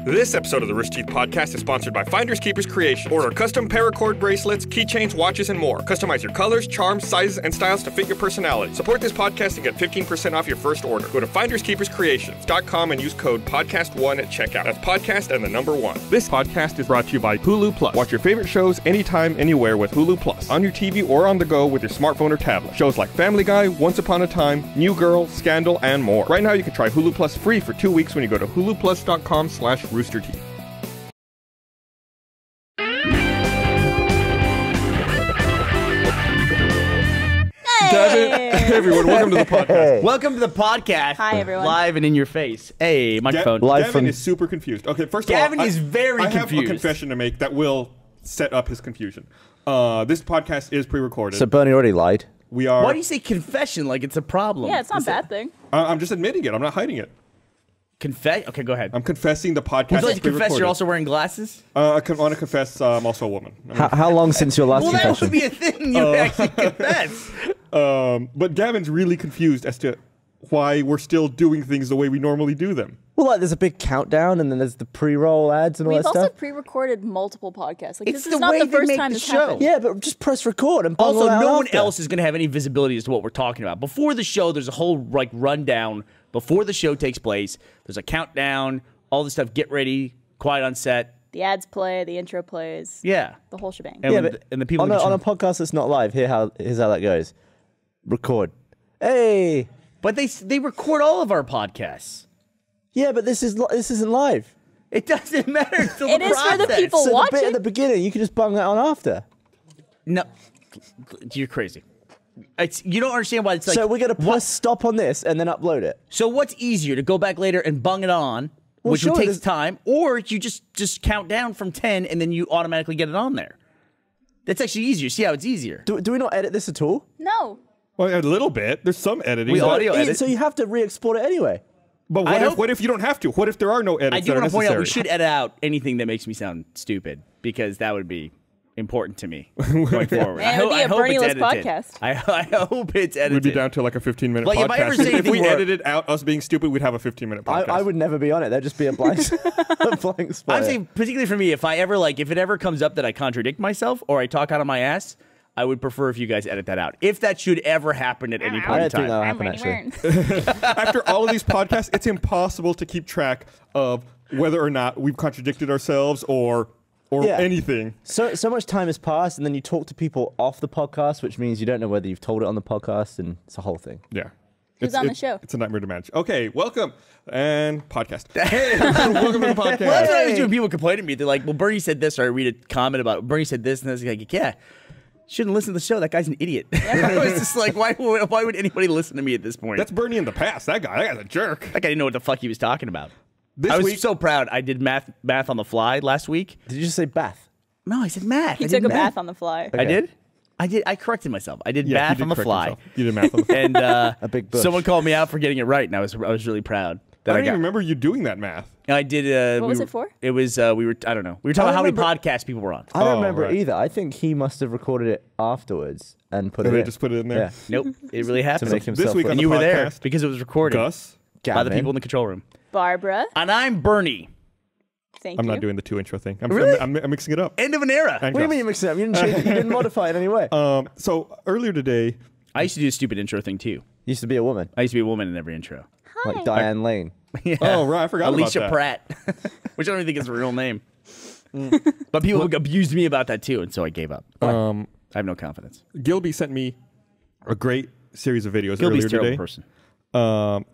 This episode of the Rooster Teeth Podcast is sponsored by Finders Keepers Creation. Order custom paracord bracelets, keychains, watches, and more. Customize your colors, charms, sizes, and styles to fit your personality. Support this podcast and get 15% off your first order. Go to finderskeeperscreations.com and use code podcast1 at checkout. That's podcast and the number 1. This podcast is brought to you by Hulu Plus. Watch your favorite shows anytime, anywhere with Hulu Plus. On your TV or on the go with your smartphone or tablet. Shows like Family Guy, Once Upon a Time, New Girl, Scandal, and more. Right now you can try Hulu Plus free for 2 weeks when you go to huluplus.com/Rooster Teeth. Hey everyone, welcome to the podcast. Welcome to the podcast. Hi everyone. Live and in your face. Hey, microphone. Gavin is super confused. Okay, first of all, Gavin is very confused. I have a confession to make that will set up his confusion. This podcast is pre-recorded. So Burnie already lied. We are. Why do you say confession like it's a problem? Yeah, it's not a bad thing. I'm just admitting it. I'm not hiding it. Okay, go ahead. I'm confessing the podcast Would you is like to confess pre-recorded. you're also wearing glasses? I want to confess I'm also a woman. How long since your last Well, that confession? would be a thing you actually confess. But Gavin's really confused as to why we're still doing things the way we normally do them. Well, like there's a big countdown, and then there's the pre-roll ads and all We've that also stuff. pre-recorded multiple podcasts. Like, It's this the is not way the they first make time the this show. happened. Yeah, but just press record and Also, bungle it out no one after. else is going to have any visibility as to what we're talking about. Before the show, there's a whole rundown. Before the show takes place, there's a countdown, all this stuff. Get ready, quiet on set. The ads play, the intro plays. Yeah. The whole shebang. And Yeah, when but and the people on a podcast that's not live, here's how that goes. Record. Hey. But they record all of our podcasts. Yeah, but this isn't live. It doesn't matter. It's still It the is for the process. people So the bit watching. at the beginning, you can just bung that on after. No, you're crazy. You don't understand why it's like. So we're gonna press stop on this and then upload it. So what's easier, to go back later and bung it on, Well, which sure, takes there's- time, or you just count down from 10 and then you automatically get it on there? That's actually easier. See how it's easier? Do we not edit this at all? No. Well, a little bit. There's some editing. We but- audio edit. So you have to re-export it anyway. But what if you don't have to? What if there are no edits I do that are want to point out necessary? we should edit out anything that makes me sound stupid, because that would be important to me going forward. Man, it would be a Burnie-less edited. podcast. I hope it's edited. We'd be down to like a 15-minute Like, podcast. if I ever say if anything we where- edited out us being stupid, we'd have a 15-minute podcast. I would never be on it. There'd just be a blank, a blank spot. I'm saying, particularly for me, if it ever comes up that I contradict myself or I talk out of my ass, I would prefer if you guys edit that out. If that should ever happen at any I point in don't think that'll time. happen actually. After all of these podcasts, it's impossible to keep track of whether or not we've contradicted ourselves or Yeah. anything. So much time has passed, and then you talk to people off the podcast, which means you don't know whether you've told it on the podcast, and it's a whole thing. Yeah. Who's on the show? It's a nightmare to manage. Okay, welcome and podcast. Hey, welcome to the podcast. Well, that's what I always do when people complain to me. They're like, well, Burnie said this, or I read a comment about Burnie said this, and I was like, yeah, shouldn't listen to the show. That guy's an idiot. I was just like, why would anybody listen to me at this point? That's Burnie in the past. That guy's a jerk. That guy didn't know what the fuck he was talking about. This I was week, so proud. I did math on the fly last week. Did you just say bath? No, I said math. He I took did a math. bath on the fly. I did? I corrected myself. I did yeah, he math did on the correct fly. himself. You did math on the fly. And A big bush. someone called me out for getting it right, and I was really proud that I I don't got. even remember you doing that math. I did. What was it for? It was I don't know. We were talking about how many remember- podcasts people were on. I don't Oh, remember right. it either. I think he must have recorded it afterwards and put And it they in. just put it in there. Yeah. Nope, it really happened. make himself This week look- on and the you were there podcast, because it was recorded Gus. by the Gavin. people in the control room. Barbara. And I'm Burnie. Thank I'm you. not doing the 2 intro thing. Really? I'm mixing it up. End of an era. And What do you Gus. mean you mixed it up? You didn't change it. You didn't modify it in any way. So earlier today, I used to do a stupid intro thing too. Used to be a woman, I used to be a woman in every intro. like Diane Lane. Yeah. Oh, right, I forgot about Alicia that. Pratt, which I don't even think is a real name. But people abused me about that too, and so I gave up. I have no confidence. Gilby sent me a great series of videos Gilby's earlier a terrible today. person.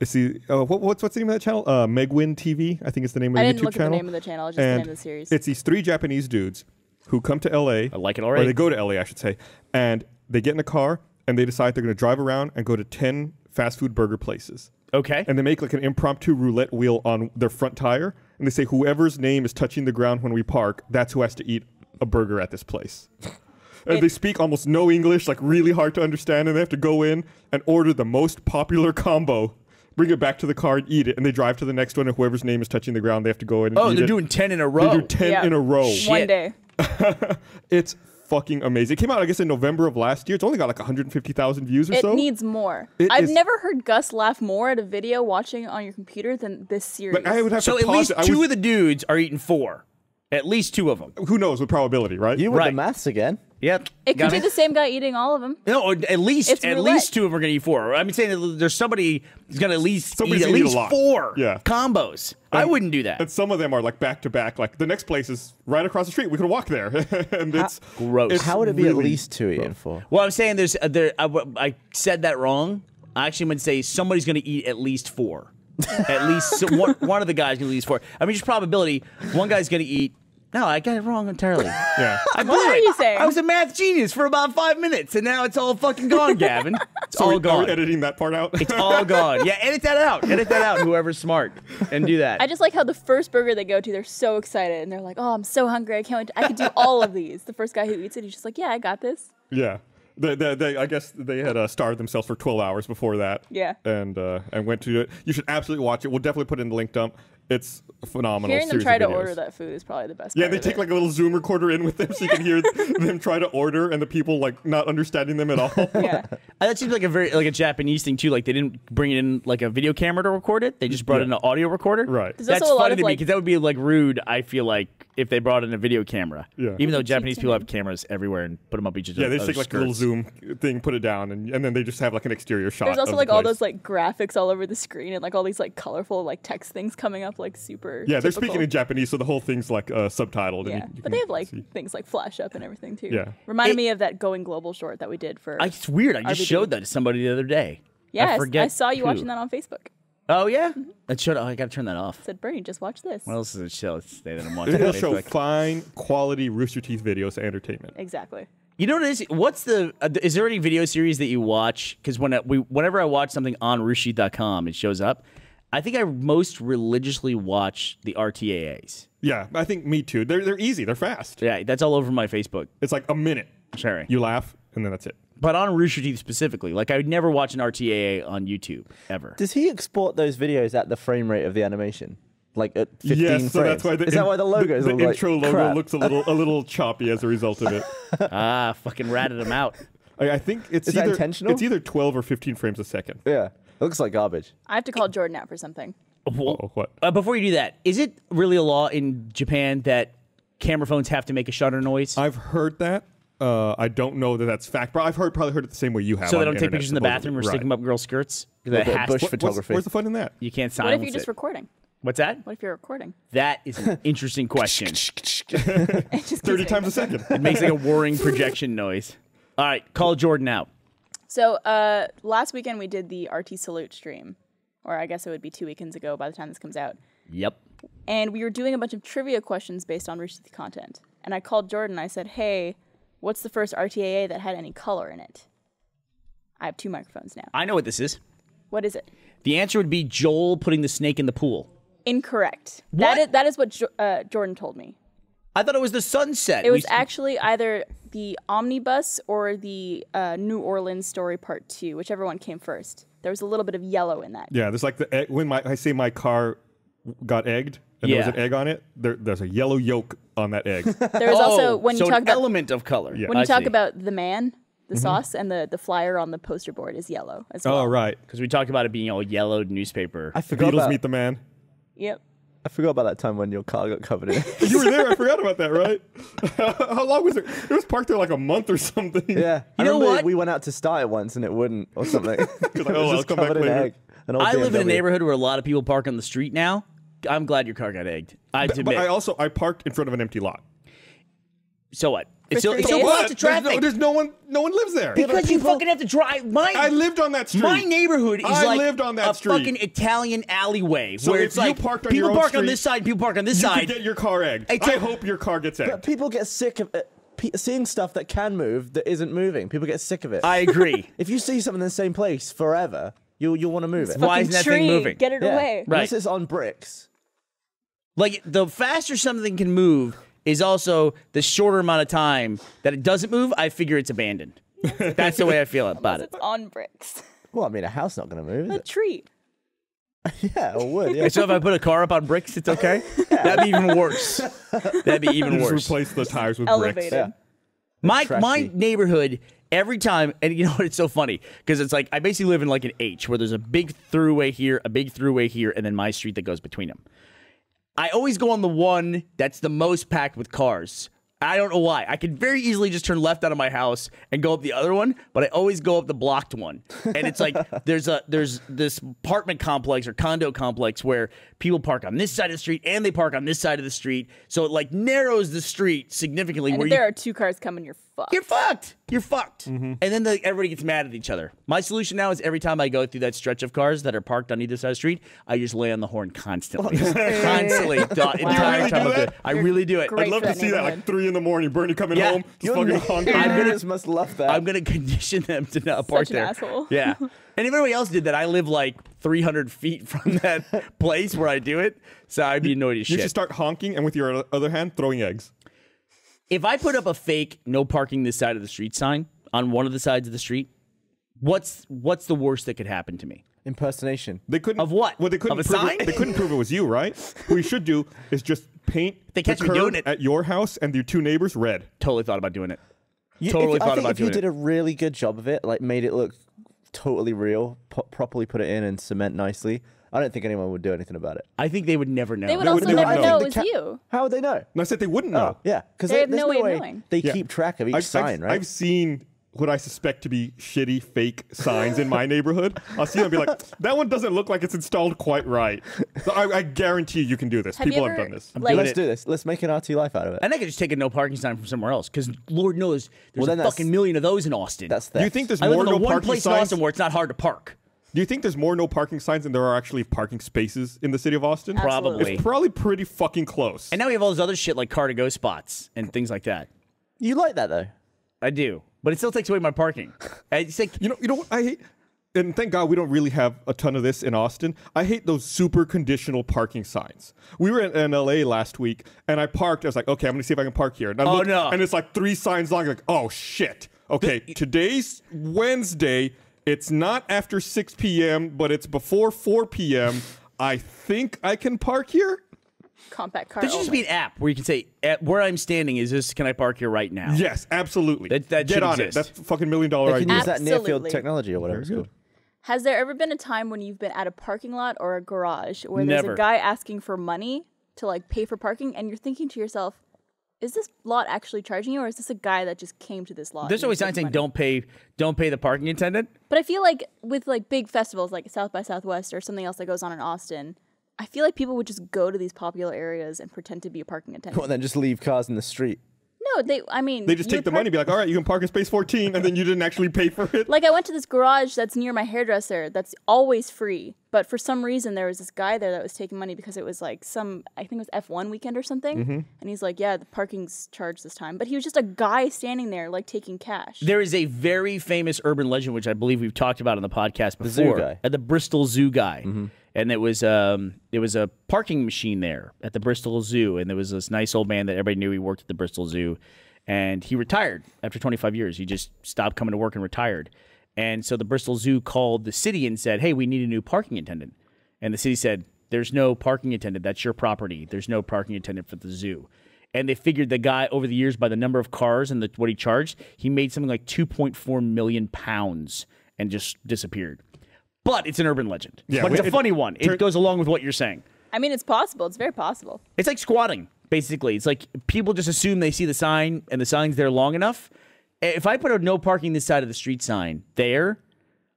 It's the what's the name of that channel? Megwin TV, I think is the name of the I YouTube didn't look at the channel. name of the channel, just the And name of the series. It's these 3 Japanese dudes who come to LA. I like it Or already. they go to LA, I should say, and they get in a car and they decide they're going to drive around and go to 10 fast food burger places. Okay. And they make like an impromptu roulette wheel on their front tire, and they say whoever's name is touching the ground when we park, that's who has to eat a burger at this place. And they speak almost no English, like really hard to understand, and they have to go in and order the most popular combo, bring it back to the car and eat it, and they drive to the next one, and whoever's name is touching the ground, they have to go in and eat Oh, it. they're doing 10 in a row. They do 10 Yeah. in a row. Shit. One day. It's fucking amazing. It came out, I guess, in November of last year. It's only got like 150,000 views or so. It needs more. It I've is- never heard Gus laugh more at a video watching on your computer than this series. Like, I would have So to at pause least it. two of the dudes are eating 4. At least 2 of them. Who knows with probability, right? You with Right. the maths again. Yep. It could Got be me? the same guy eating all of them. No, at least It's at roulette. least 2 of them are going to eat 4. I'm saying that there's somebody who's going to at least Somebody's eat at gonna eat a least lot. 4 Yeah. combos. I wouldn't do that. And some of them are like back to back. Like the next place is right across the street. We could walk there, and it's Gross. it's How would it be at really least 2 eating 4? Well, I'm saying I said that wrong. I actually meant to say somebody's going to eat at least 4. At least one of the guys going to eat at least 4. I mean, just probability. One guy's going to eat. No, I got it wrong entirely. Yeah. I blew What are it. you saying? I was a math genius for about 5 minutes, and now it's all fucking gone, Gavin. It's all Are we gone. editing that part out? It's all gone. Yeah, edit that out. Edit that out, whoever's smart, and do that. I just like how the first burger they go to, they're so excited and they're like, "Oh, I'm so hungry! I can't wait! I could do all of these." The first guy who eats it, he's just like, "Yeah, I got this." Yeah. I guess they had starved themselves for 12 hours before that. Yeah. And went to it. You should absolutely watch it. We'll definitely put it in the link dump. It's a phenomenal. Hearing them series try of to videos. order that food is probably the best. Yeah, part they of take it. like a little Zoom recorder in with them so you can hear them try to order and the people like not understanding them at all. Yeah. That seems like a Japanese thing too. Like they didn't bring in like a video camera to record it. They just brought in an audio recorder. Right. There's That's also a lot funny of, to me like- because that would be like rude. I feel like if they brought in a video camera. Yeah. Even though Cheap Japanese to people me. have cameras everywhere and put them up each other. Yeah, they just take like a little Zoom thing, put it down, and then they just have like an exterior shot. There's also of like the all place. those like graphics all over the screen and like all these like colorful like text things coming up like super. Yeah, they're typical. speaking in Japanese, so the whole thing's like subtitled. And Yeah, you but can they have like see. things like flash up and everything too. Yeah. Reminded me of that Going Global short that we did for. It's weird. I just RBD. showed that to somebody the other day. Yeah, I forget saw you who. watching that on Facebook. Oh yeah, that showed. Oh, I gotta turn that off. Said Burnie, just watch this. What else does it show? Let's say that I'm watching It'll on show Facebook. fine quality Rooster Teeth videos and entertainment. Exactly. You know what it is? What's the? Is there any video series that you watch? Because whenever I watch something on roosterteeth.com, it shows up. I think I most religiously watch the RTAAs. Yeah, I think me too. They're easy. They're fast. Yeah, that's all over my Facebook It's like a minute. sharing. You laugh, and then that's it. But on Rooster Teeth specifically, like I would never watch an RTAA on YouTube ever. Does he export those videos at the frame rate of the animation? Like at 15 Yes, frames? so that's why Is that why the logo is the all like intro logo crap? looks a little choppy as a result of it. Fucking ratted them out. I think it's Is that either intentional? It's either 12 or 15 frames a second. Yeah, it looks like garbage. I have to call Jordan out for something. Oh, what? Before you do that, is it really a law in Japan that camera phones have to make a shutter noise? I've heard that. I don't know that that's fact, but I've probably heard it the same way you have. So on they don't take internet, pictures in the bathroom or supposedly. stick them up girls' skirts? A That bit of has bush to- photography. Where's the fun in that? you can't What silence if you're just it. recording? What's that? What if you're recording? That is an interesting question. It just 30 keeps times a saying second. It makes like a whirring projection noise. All right, call Jordan out. So last weekend we did the RT Salute stream, or I guess it would be 2 weekends ago by the time this comes out. Yep. And we were doing a bunch of trivia questions based on Rooster Teeth content. And I called Jordan. I said, "Hey, what's the first RTAA that had any color in it?" I have 2 microphones now. I know what this is. What is it? The answer would be Joel putting the snake in the pool. Incorrect. What? That is what Jordan told me. I thought it was the sunset. It was actually either the Omnibus or the New Orleans story part 2, whichever one came first. There was a little bit of yellow in that. Yeah, there's like the egg, when I say my car got egged and there was Yeah. an egg on it. There's a yellow yolk on that egg. There was also when you so talk an about element of color. Yeah. when you I talk see. about the man, the sauce, and the flyer on the poster board is yellow as well. Oh right, Because we talked about it being a yellowed newspaper. I the forgot Beatles about, meet the man. Yep. I forgot about that time when your car got covered in. You were there. I forgot about that. Right? How long was it? It was parked there like a month or something. Yeah, I know remember what? we went out to start it once and it wouldn't or something. It was I'll just come back covered in later. egg. An old I live in a BMW. neighborhood where a lot of people park on the street now. I'm glad your car got egged. I have to But admit. I parked in front of an empty lot. So what? It's For still, it's 3 still days? lots of traffic. There's no one lives there. because you fucking have to drive. I lived on that street. My neighborhood is I like lived on that a street. fucking Italian alleyway So where if it's you like parked on people your own park on street, this side, people park on this You side. could get your car egged. It's I a- hope your car gets egged. But people get sick of it. Seeing stuff that can move that isn't moving. People get sick of it. I agree. If you see something in the same place forever, you'll want to move it. Why Fucking isn't that tree, thing moving? Get it Yeah. away. Right. Unless it's on bricks. Like the faster something can move is also the shorter amount of time that it doesn't move. I figure it's abandoned. That's the way I feel about it. It's on bricks. Well, I mean, a house not going to move, A is tree. it? Yeah, or would. Yeah. So if I put a car up on bricks, it's okay. That'd be even worse. That'd be even You just worse. replace the tires with Elevated. bricks. Yeah. My trashy. neighborhood, every time, and you know what, it's so funny, because it's like, I basically live in like an H, where there's a big throughway here, a big throughway here, and then my street that goes between them. I always go on the one that's the most packed with cars. I don't know why. I could very easily just turn left out of my house and go up the other one, but I always go up the blocked one. And it's like there's this apartment complex or condo complex where people park on this side of the street and they park on this side of the street, so it like narrows the street significantly. And where if there are 2 cars coming, you're fucked. You're fucked. You're fucked. And then everybody gets mad at each other. My solution now is every time I go through that stretch of cars that are parked on either side of the street, I just lay on the horn constantly. Constantly. The entire time I do it. I really do it. Great I'd love for to that see that, neighborhood. like 3 in the morning, Burnie coming Yeah. home, just Your fucking honking. neighbors must love that. I'm going to condition them to not park Such an there. asshole. Yeah. And if everybody else did that, I live like 300 feet from that place where I do it. So I'd be annoyed as You shit. should start honking and with your other hand throwing eggs. If I put up a fake no parking this side of the street sign on one of the sides of the street, what's the worst that could happen to me? Impersonation. They couldn't Of what? Well, they couldn't Of a prove sign? They couldn't prove it was you, right? What you should do is just paint They the catch me curb doing it. at your house and your 2 neighbors red. Totally thought about doing it. I Totally thought think about if you doing did it. a really good job of it, like made it look totally real, properly put it in and cement nicely, I don't think anyone would do anything about it. I think they would never know. They would They also would never know. know The it was ca- you. How would they know? And I said they wouldn't know. Yeah, because They have there's no way of way knowing. they Yeah. keep track of each sign, right? I've seen what I suspect to be shitty fake signs in my neighborhood. I'll see them and be like, that one doesn't look like it's installed quite right. So I guarantee you can do this. Have you People ever, have done this. like, Let's do this. Let's make an RT life out of it. And I could just take a no parking sign from somewhere else, because Lord knows there's Well, then a that's- fucking million of those in Austin. That's Do you theft. think there's I live more in the no one parking place in signs? Austin where it's not hard to park. Do you think there's more no parking signs than there are actually parking spaces in the city of Austin? Absolutely. Probably. It's probably pretty fucking close. And now we have all this other shit like car-to-go spots and things like that. You like that though? I do, but it still takes away my parking. It's like, You know what I hate? And thank God we don't really have a ton of this in Austin. I hate those super conditional parking signs. We were in LA last week, and I parked. I was like, okay, I'm going to see if I can park here. And I looked, no. And it's like 3 signs long. Like, oh, shit. Okay, today's Wednesday. It's not after 6 p.m., but it's before 4 p.m. I think I can park here? compact car. there should just only. be an app where you can say, at where I'm standing, can I park here right now? Yes, absolutely. That Get should on exist. it. That's a fucking $1 million They can idea. use that near field Absolutely. technology or whatever it's called. Has there ever been a time when you've been at a parking lot or a garage where there's Never. a guy asking for money to like pay for parking, and you're thinking to yourself, is this lot actually charging you, or is this a guy that just came to this lot? There's and always paid signs saying money? don't pay the parking attendant. But I feel like with like big festivals like South by Southwest or something else that goes on in Austin, I feel like people would just go to these popular areas and pretend to be a parking attendant. Well, and then just leave cars in the street. No, they They just take the money, be like, all right, you can park in space 14, and then you didn't actually pay for it. Like I went to this garage that's near my hairdresser that's always free, but for some reason there was this guy there that was taking money because it was like I think it was F1 weekend or something, and he's like, yeah, the parking's charged this time, but he was just a guy standing there like taking cash. There is a very famous urban legend, which I believe we've talked about on the podcast before. zoo guy. The Bristol Zoo guy. And it was a parking machine there at the Bristol Zoo, and there was this nice old man that everybody knew he worked at the Bristol Zoo, and he retired after 25 years. He just stopped coming to work and retired. And so the Bristol Zoo called the city and said, hey, we need a new parking attendant. And the city said, there's no parking attendant. That's your property. There's no parking attendant for the zoo. And they figured the guy over the years, by the number of cars and what he charged, he made something like 2.4 million pounds and just disappeared. But it's an urban legend. Yeah, but it's a it- funny one. It goes along with what you're saying. I mean, it's possible. It's very possible. It's like squatting, basically. It's like people just assume they see the sign and the sign's there long enough. If I put a no parking this side of the street sign there,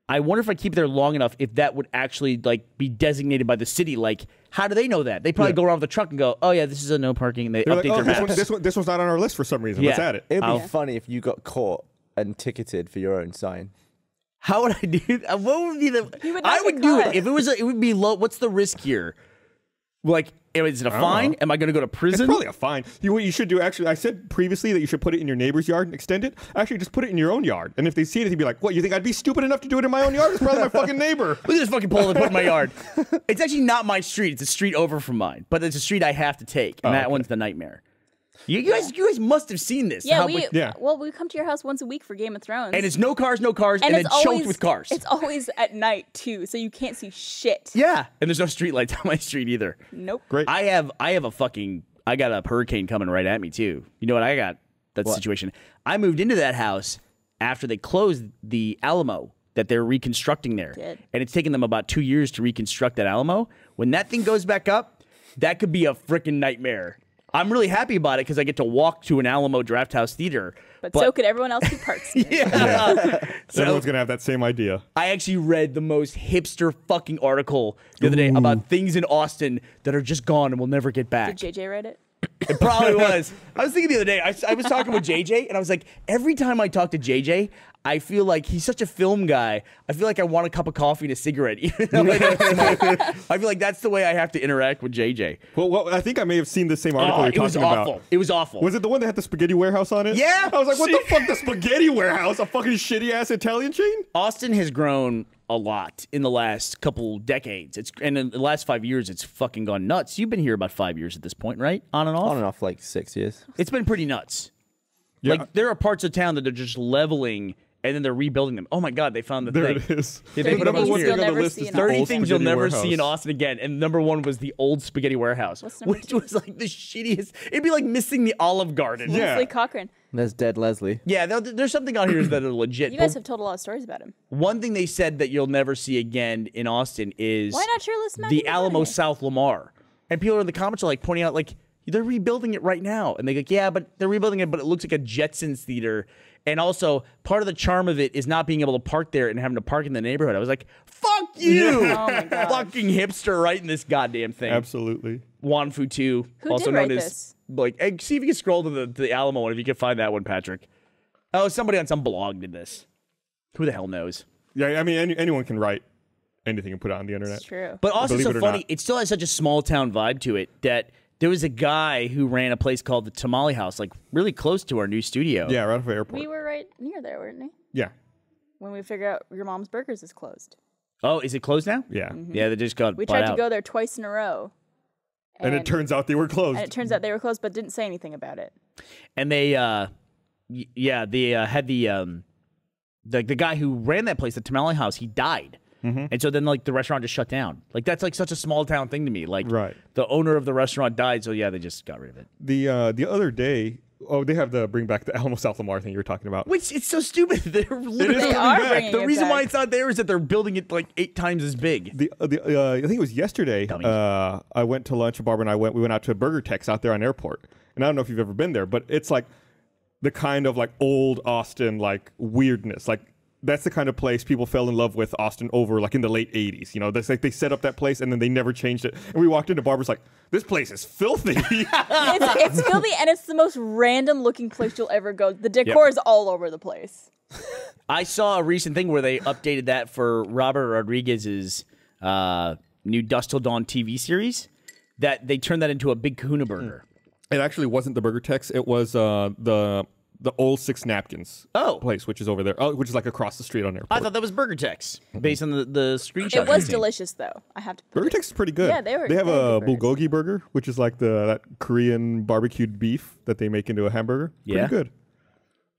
I wonder if I keep it there long enough if that would actually like be designated by the city. Like, how do they know that? They probably go around with the truck and go, oh yeah, this is a no parking, and they They're update like, oh, their maps. this one's not on our list for some reason. Yeah. Let's add it. It would I'll- be funny if you got caught and ticketed for your own sign. How would I do that? What would be the? You would not I get would do caught. it if it was. It would be low. What's the risk here? Like, is it a fine? know. Am I going to go to It's prison? probably a fine. What you should do, actually, I said previously that you should put it in your neighbor's yard and extend it. Actually, just put it in your own yard. And if they see it, they'd be like, what, you think I'd be stupid enough to do it in my own yard? It's probably my fucking neighbor. Look at this fucking pole they put in my yard. It's actually not my street. It's a street over from mine, but it's a street I have to take, and that okay. one's the nightmare. You guys must have seen this. Yeah, How- Yeah. well, we come to your house once a week for Game of Thrones. and it's no cars, and then it's choked with cars. It's always at night too, so you can't see shit. Yeah, and there's no street lights on my street either. Nope. Great. I got a hurricane coming right at me too. You know what I got? the situation. I moved into that house after they closed the Alamo that they're reconstructing there. And it's taken them about 2 years to reconstruct that Alamo. When that thing goes back up, that could be a freaking nightmare. I'm really happy about it because I get to walk to an Alamo Draft House Theater. But so could everyone else who parks there. So everyone's going to have that same idea. I actually read the most hipster fucking article the other day about things in Austin that are just gone and will never get back. Did JJ write it? It probably was. I was thinking the other day, I was talking with JJ, and I was like, every time I talk to JJ, I feel like he's such a film guy. I feel like I want a cup of coffee and a cigarette. Even though I don't smoke. I feel like that's the way I have to interact with JJ. Well, I think I may have seen the same article you're talking about. It was awful. Was it the one that had the spaghetti warehouse on it? Yeah. I was like, what the fuck, the spaghetti warehouse? A fucking shitty-ass Italian chain? Austin has grown a lot in the last couple decades. And in the last 5 years, it's fucking gone nuts. You've been here about 5 years at this point, right? On and off? On and off, like 6 years. It's been pretty nuts. Yeah. Like, there are parts of town that they're just leveling, and then they're rebuilding them. Oh, my God, they found the there thing. It is. Yeah, they put up things here. you'll never see in 30 Austin. things you'll never see in Austin again. And number one was the old spaghetti warehouse, which was like the shittiest. It'd be like missing the Olive Garden. Yeah. Leslie Cochran. There's dead Leslie. Yeah, there's something on here that are legit. You guys have told a lot of stories about him. One thing they said that you'll never see again in Austin is Why not shirtless Matthew the Alamo McConaughey? South Lamar. And people in the comments are like pointing out like they're rebuilding it right now. And they go, yeah, but they're rebuilding it, but it looks like a Jetsons theater. And also, part of the charm of it is not being able to park there and having to park in the neighborhood. I was like, fuck you! Oh my God. Fucking hipster writing this goddamn thing. Absolutely. Juan Futu, Who also did known write as this? like, hey, see if you can scroll to the Alamo one if you can find that one, Patrick. Oh, somebody on some blog did this. Who the hell knows? Yeah, I mean, anyone can write anything and put it on the internet. It's true. But Austin's Believe so it or funny. not. It still has such a small town vibe to it that there was a guy who ran a place called the Tamale House, like really close to our new studio. Yeah, right off the airport. We were right near there, weren't we? Yeah. When we figured out your mom's burgers is closed. Oh, is it closed now? Yeah. Yeah, they just got We bought tried out. to go there twice in a row. And it turns out they were closed. And it turns out they were closed, but didn't say anything about it. And they, they had the guy who ran that place, the Tamale House, he died. And so then like the restaurant just shut down. Like that's like such a small town thing to me. Like Right. the owner of the restaurant died, so yeah, they just got rid of it. The other day, they have the bring back the Alamo South Lamar thing you were talking about. Which it's so stupid. They're literally They are bringing the it reason back. why it's not there is that they're building it like 8 times as big. I think it was yesterday. Dummies. I went to lunch. Barbara and we went out to Burger Tex out there on airport. And I don't know if you've ever been there, but it's like the kind of like old Austin like weirdness. Like that's the kind of place people fell in love with Austin over like in the late 80s. You know, that's like they set up that place and then they never changed it. And we walked into Barbara's like, this place is filthy. It's filthy, and it's the most random looking place you'll ever go. The decor is all over the place. I saw a recent thing where they updated that for Robert Rodriguez's new Dusk Till Dawn TV series, that they turned that into a big Kahuna burger. It actually wasn't the Burger Tex. It was the old Six Napkins place, which is over there, which is like across the street on airport. I thought that was Burger Tex, based on the screenshot. It was thing. delicious, though. I have to. Burger Tex is pretty good. Yeah, they were. They have a very good burgers. bulgogi burger, which is like that Korean barbecued beef that they make into a hamburger. Yeah. Pretty good.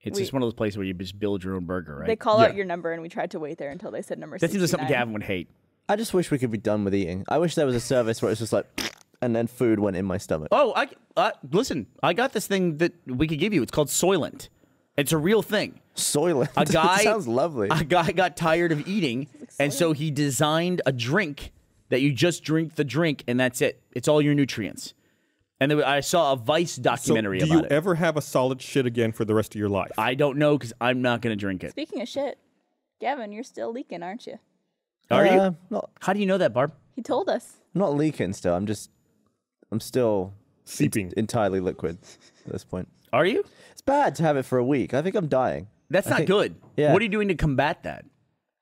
It's just one of those places where you just build your own burger, right? They call Yeah. out your number, and we tried to wait there until they said number. That seems like something 69. Gavin would hate. I just wish we could be done with eating. I wish there was a service where it's just like, and then food went in my stomach. Oh, listen, I got this thing that we could give you. It's called Soylent. It's a real thing. Soylent. A guy sounds lovely. A guy got tired of eating, and so he designed a drink that you just drink the drink, and that's it. It's all your nutrients. And I saw a Vice documentary so do about you it. ever have a solid shit again for the rest of your life? I don't know because I'm not going to drink it. Speaking of shit, Gavin, you're still leaking, aren't you? Are you? Not How do you know that, Barb? He told us. not leaking still. I'm still Seeping. entirely liquid at this point. Are you? It's bad to have it for a week. I think I'm dying. That's not think- good. yeah. What are you doing to combat that?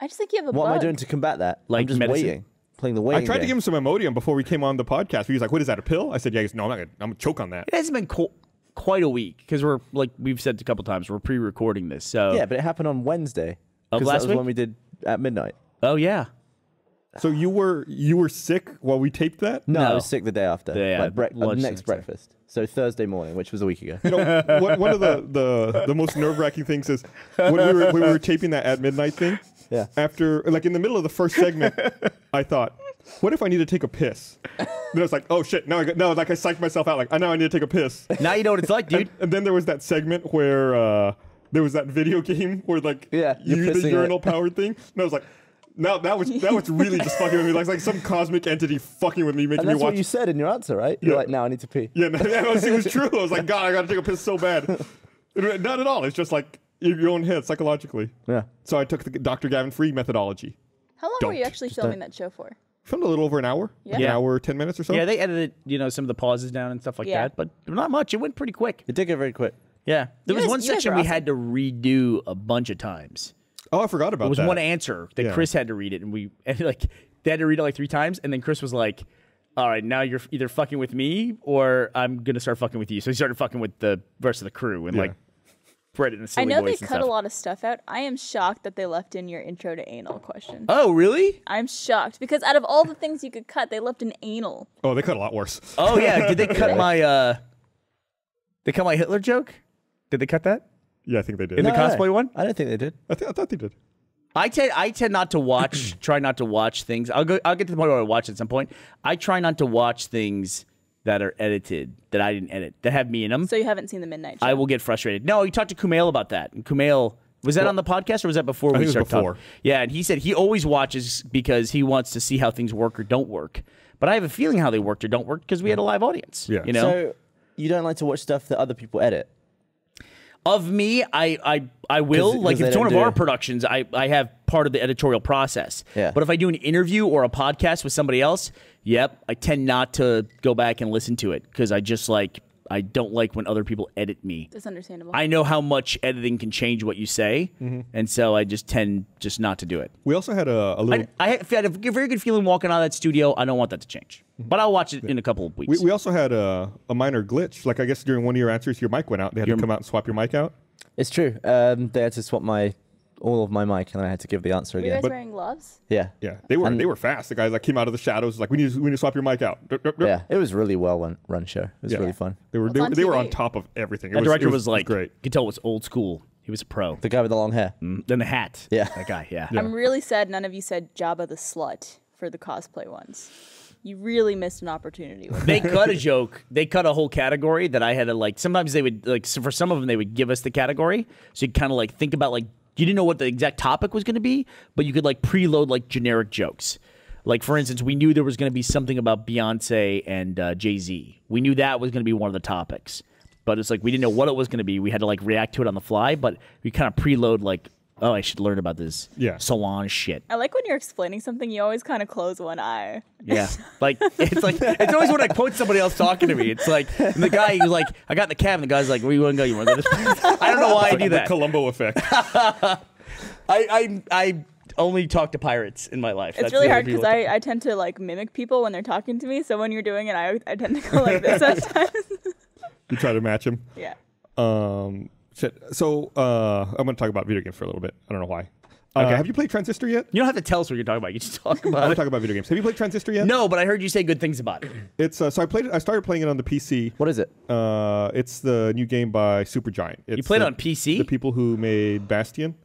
I just think you have a What bug. am I doing to combat that? Like I'm just medicine? waiting, playing the waiting I tried to game. give him some Imodium before we came on the podcast. He was like, what is that, a pill? I said, yeah. He goes, no, I'm going to choke on that. It hasn't been quite a week because we're, like we've said a couple times, we're pre-recording this. So Yeah, but it happened on Wednesday. Of 'Cause last that was week? when we did at midnight. Oh, yeah. So you were sick while we taped that? No, I No. was sick the day after. Yeah, lunch next the next day. breakfast. So Thursday morning, which was a week ago. You know, one of the most nerve-wracking things is when we were taping that at midnight thing. Yeah. After, like in the middle of the first segment, I thought, what if I need to take a piss? Then I was like, oh shit, I psyched myself out. Like, now I need to take a piss. Now you know what it's like, dude. And then there was that segment where there was that video game where like you're the urinal powered thing. And I was like, no, that was really just fucking with me. Like some cosmic entity fucking with me, making me watch. That's what you said in your answer, right? You're like, now I need to pee. Yeah, it was true. I was like, God, I got to take a piss so bad. Not at all. It's just like your own head psychologically. Yeah. So I took the Dr. Gavin Free methodology. How long were you actually filming that show for? Filmed a little over an hour. Yeah. Like an hour, 10 minutes or so. Yeah, they edited, some of the pauses down and stuff like that, but not much. It went pretty quick. It did get very quick. Yeah. There was one you guys section are we awesome. had to redo a bunch of times. Oh, I forgot about that. It was one answer that Chris had to read it, and they had to read it like 3 times, and then Chris was like, all right, now you're either fucking with me or I'm going to start fucking with you. So he started fucking with the rest of the crew and spread it in a silly I know voice they and cut stuff. a lot of stuff out. I am shocked that they left in your intro to anal question. Oh, really? I'm shocked because out of all the things you could cut, they left in anal. Oh, they cut a lot worse. Oh, yeah. Did they cut my Hitler joke? Did they cut that? Yeah, I think they did. In the cosplay one? I don't think they did. I thought they did. I tend not to watch, try not to watch things. I'll get to the point where I watch at some point. I try not to watch things that are edited, that I didn't edit, that have me in them. So you haven't seen the Midnight Show? I will get frustrated. No, you talked to Kumail about that. And Kumail, was that on the podcast or was that before we started talking? Yeah, and he said he always watches because he wants to see how things work or don't work. But I have a feeling how they worked or don't work because we had a live audience. Yeah. So you don't like to watch stuff that other people edit? Of me, I will. 'Cause Like if they it's one don't of our do- productions, I have part of the editorial process. Yeah. But if I do an interview or a podcast with somebody else, I tend not to go back and listen to it because I don't like when other people edit me. That's understandable. I know how much editing can change what you say, and so I just tend not to do it. We also had a little... I had a very good feeling walking out of that studio. I don't want that to change. But I'll watch it in a couple of weeks. We also had a minor glitch. Like, I guess during one of your answers, your mic went out. They had to come out and swap your mic out. It's true. They had to swap all of my mic, and I had to give the answer Were you again. guys wearing gloves? Yeah. Yeah, they were fast. The guys came out of the shadows like, we need to swap your mic out. Yeah, it was really well run show. It was really fun. They were on top of everything. The director was like, great. you could tell it was old school. He was a pro. The guy with the long hair. Then the hat. Yeah. That guy, yeah. I'm really sad none of you said Jabba the Slut for the cosplay ones. You really missed an opportunity. They cut a joke. They cut a whole category that I had to sometimes they would so for some of them they would give us the category. So you kind of think about you didn't know what the exact topic was going to be, but you could preload generic jokes. Like for instance, we knew there was going to be something about Beyonce and Jay-Z. We knew that was going to be one of the topics. But it's we didn't know what it was going to be. We had to react to it on the fly, but we kind of preload oh, I should learn about this Solange shit. I like when you're explaining something, you always kind of close one eye. Yeah. It's always when I quote somebody else talking to me. It's and the guy, he was I got in the cab, and the guy's like, where you want to go? You want to go this place? I don't know why I do that. The Columbo effect. I only talk to pirates in my life. It's really hard because I tend to mimic people when they're talking to me. So when you're doing it, I tend to go like this sometimes. You try to match him. Yeah. Shit. So I'm going to talk about video games for a little bit. I don't know why. Okay. Have you played Transistor yet? You don't have to tell us what you're talking about. You just talk I'm about going to it. talk about video games. Have you played Transistor yet? No, but I heard you say good things about it. It's so I played it. I started playing it on the PC. What is it? It's the new game by Supergiant. You played it on PC? The people who made Bastion.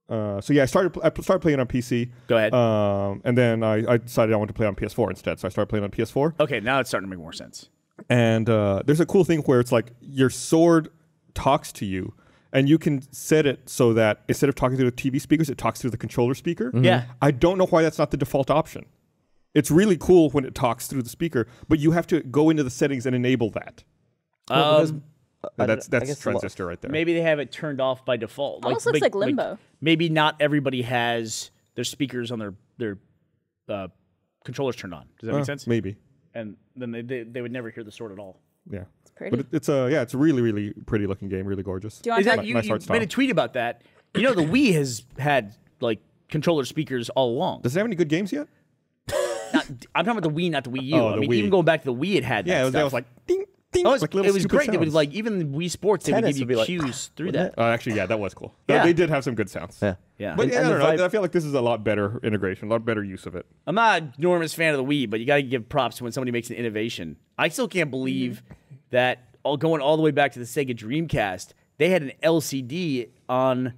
So yeah, I started playing it on PC. Go ahead. And then I decided I wanted to play on PS4 instead. So I started playing on PS4. Okay, now it's starting to make more sense. And there's a cool thing where it's your sword talks to you. And you can set it so that instead of talking to the TV speakers, it talks to the controller speaker. Mm-hmm. Yeah. I don't know why that's not the default option. It's really cool when it talks through the speaker, but you have to go into the settings and enable that. That's Transistor right there. Maybe they have it turned off by default. Almost looks like Limbo. Maybe not everybody has their speakers on their controllers turned on. Does that make sense? Maybe. And then they would never hear the sword at all. Yeah. It's pretty. But it's a really, really pretty looking game, really gorgeous. Do you want to talk? You nice art style. made a tweet about that. The Wii has had controller speakers all along. Does it have any good games yet? I'm talking about the Wii, not the Wii U. Oh, I the mean, Wii. even going back to the Wii, it had that Yeah, stuff. that was ding, ding. Oh, it little was stupid great. They sounds. would even Wii Sports, they would Tennis give would you be cues through that. Actually, yeah, that was cool. Yeah. They did have some good sounds. Yeah. Yeah. But And I don't the know. I feel like this is a lot better integration, a lot better use of it. I'm not an enormous fan of the Wii, but you got to give props when somebody makes an innovation. I still can't believe that going all the way back to the Sega Dreamcast, they had an LCD on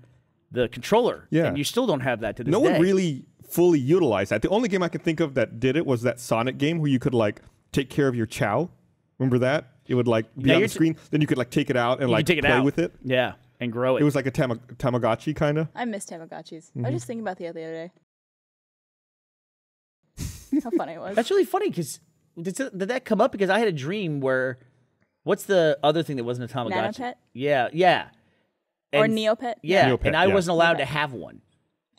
the controller. Yeah. And you still don't have that to this No day. one really fully utilize that. The only game I can think of that did it was that Sonic game where you could like take care of your Chow. Remember that? It would like be on the screen. Then you could like take it out and like play with it. Yeah, and grow it. It was like a Tamagotchi kind of. I miss Tamagotchis. I was just thinking about the other day. How funny it was. That's really funny because did that come up? Because I had a dream where, what's the other thing that wasn't a Tamagotchi? Nanopet? Yeah. Or Neopet? Yeah, Neopet, and I yeah. wasn't allowed to have one.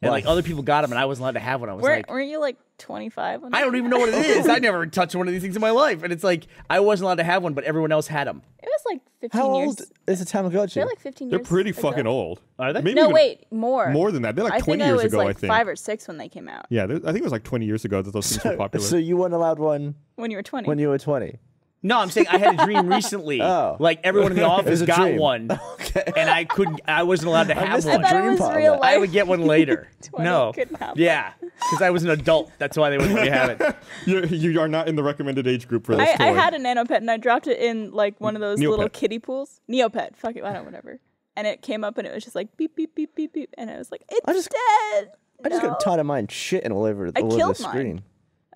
And like other people got them, and I wasn't allowed to have one. I was Weren't you like 25? I don't even know what it is. I never touched one of these things in my life, and it's like I wasn't allowed to have one, but everyone else had them. It was like 15 How years. old is a Tamagotchi? They're like 15 They're years. pretty ago. fucking old. Are they? Maybe No, even wait, more. more than that. They're like I 20 think years I was ago. like I think 5 or 6 when they came out. Yeah, I think it was like 20 years ago that those things were popular. So you weren't allowed one When you were 20. when you were 20? No, I'm saying I had a dream recently. Oh. Like everyone in the office a got dream. one, and I wasn't allowed to have missed one. the I thought it dream was part of real that. life. I would get one later. 20 No, couldn't have yeah, because I was an adult. That's why they wouldn't let me have it. You are not in the recommended age group for this I toy. had a Nanopet and I dropped it in like one of those Neopet. little kiddie pools. Neopet. Fuck it. I don't know, whatever. And it came up and it was just like beep, beep, beep, beep, beep. And I was like, it's dead. I just No. got tired of mine shitting all over the killed mine. screen.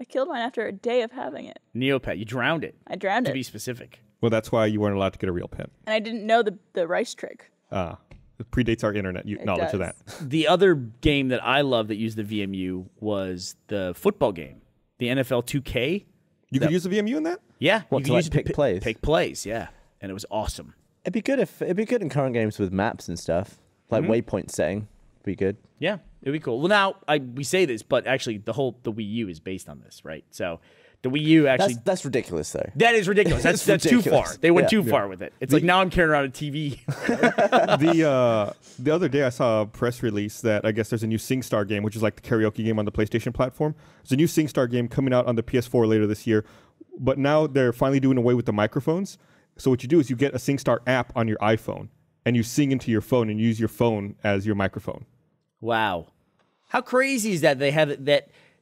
I killed mine after a day of having it. Neopet, you drowned it. I drowned To it. be specific. Well, that's why you weren't allowed to get a real pet. And I didn't know the rice trick. It predates our internet knowledge of that. does. The other game that I love that used the VMU was the football game, the NFL 2K. You could use the VMU in that? Yeah, What, you to, could like, use it pick plays? Pick plays, yeah, and it was awesome. It'd be good in current games with maps and stuff, like waypoint setting. Be good. Yeah, it'd be cool. Well, now we say this, but actually the Wii U is based on this, right? So the Wii U actually That's ridiculous though. that is ridiculous. That's too far. ridiculous. They went Yeah. too far with it. It's like now I'm carrying around a TV. The other day I saw a press release that I guess there's a new SingStar game, which is like the karaoke game on the PlayStation platform. There's a new SingStar game coming out on the PS4 later this year, but now they're finally doing away with the microphones. So what you do is you get a SingStar app on your iPhone, and you sing into your phone and use your phone as your microphone. Wow, how crazy is that? They have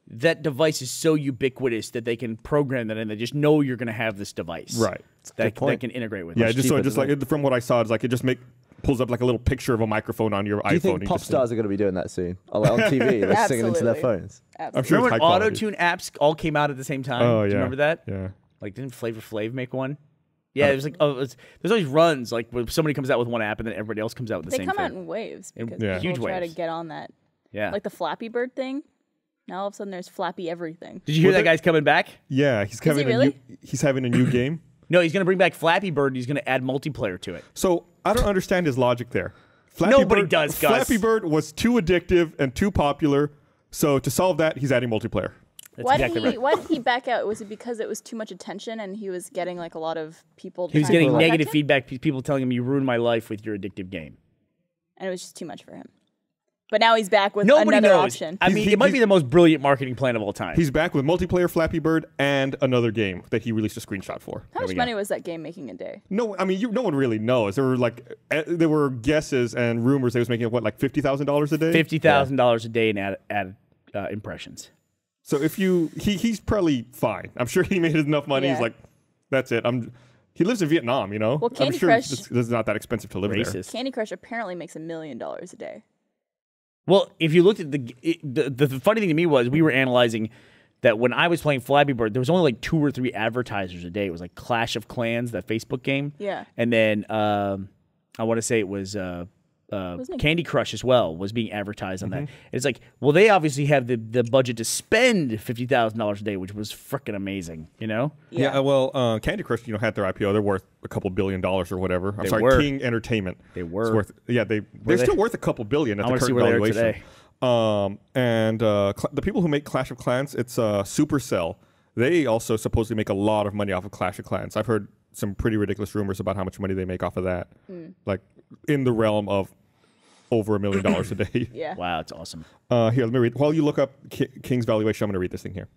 that device is so ubiquitous that they can program that and they just know you're going to have this device, Right. That point. can integrate with. Yeah, it. just like from what I saw, it's like it just pulls up like a little picture of a microphone on your iPhone. Do you think and pop just stars are going to be doing that soon? On TV, they're singing into their Absolutely. phones. I'm sure Remember it's when high auto quality. tune apps all came out at the same time? Oh, Do you yeah. remember that? Yeah. Like, didn't Flavor Flav make one? Yeah, it was like there's always runs like where somebody comes out with one app and then everybody else comes out with the They same come out thing. in waves In- because yeah. people Huge try waves. to get on that. Yeah. Like the Flappy Bird thing. Now all of a sudden there's Flappy everything. Did you hear that guy's coming back? Yeah, he's having really? he's having a new game. No, he's going to bring back Flappy Bird and he's going to add multiplayer to it. So I don't understand his logic there. Nobody does, Gus. Flappy Bird was too addictive and too popular. So to solve that, he's adding multiplayer. That's Why exactly did he right. why did he back out? Was it because it was too much attention and he was getting like a lot of people He was trying to getting contact negative him? feedback, people telling him you ruined my life with your addictive game. And it was just too much for him. But now he's back with Nobody another knows. option. I mean, it might be the most brilliant marketing plan of all time. He's back with multiplayer Flappy Bird and another game that he released a screenshot for. How much money was that game making a day? No, I mean, no one really knows. There were guesses and rumors that he was making what, like $50,000 a day. $50,000 a day in ad impressions. So if he's probably fine. I'm sure he made enough money. Yeah. He's like, that's it. He lives in Vietnam, you know. Well, I'm Candy sure Crush- it's not that expensive to live there. Racist. Candy Crush apparently makes $1 million a day. Well, if you looked at the funny thing to me was we were analyzing that when I was playing Flappy Bird, there was only like 2 or 3 advertisers a day. It was like Clash of Clans, that Facebook game. Yeah. And then I want to say it was Wasn't it- Candy Crush as well was being advertised on that. And it's like, well, they obviously have the budget to spend $50,000 a day, which was freaking amazing, you know? Yeah, well, Candy Crush, had their IPO. They're worth a couple $2 billion or whatever. I'm They sorry, were. King Entertainment. They It's were. worth, yeah, they're they? still worth a couple billion at I the wanna see current where they are valuation. today. The people who make Clash of Clans, it's Supercell. They also supposedly make a lot of money off of Clash of Clans. I've heard some pretty ridiculous rumors about how much money they make off of that, like in the realm of over $1 million a day. Yeah. Wow, it's awesome. Here, let me read. While you look up King's valuation, I'm going to read this thing here.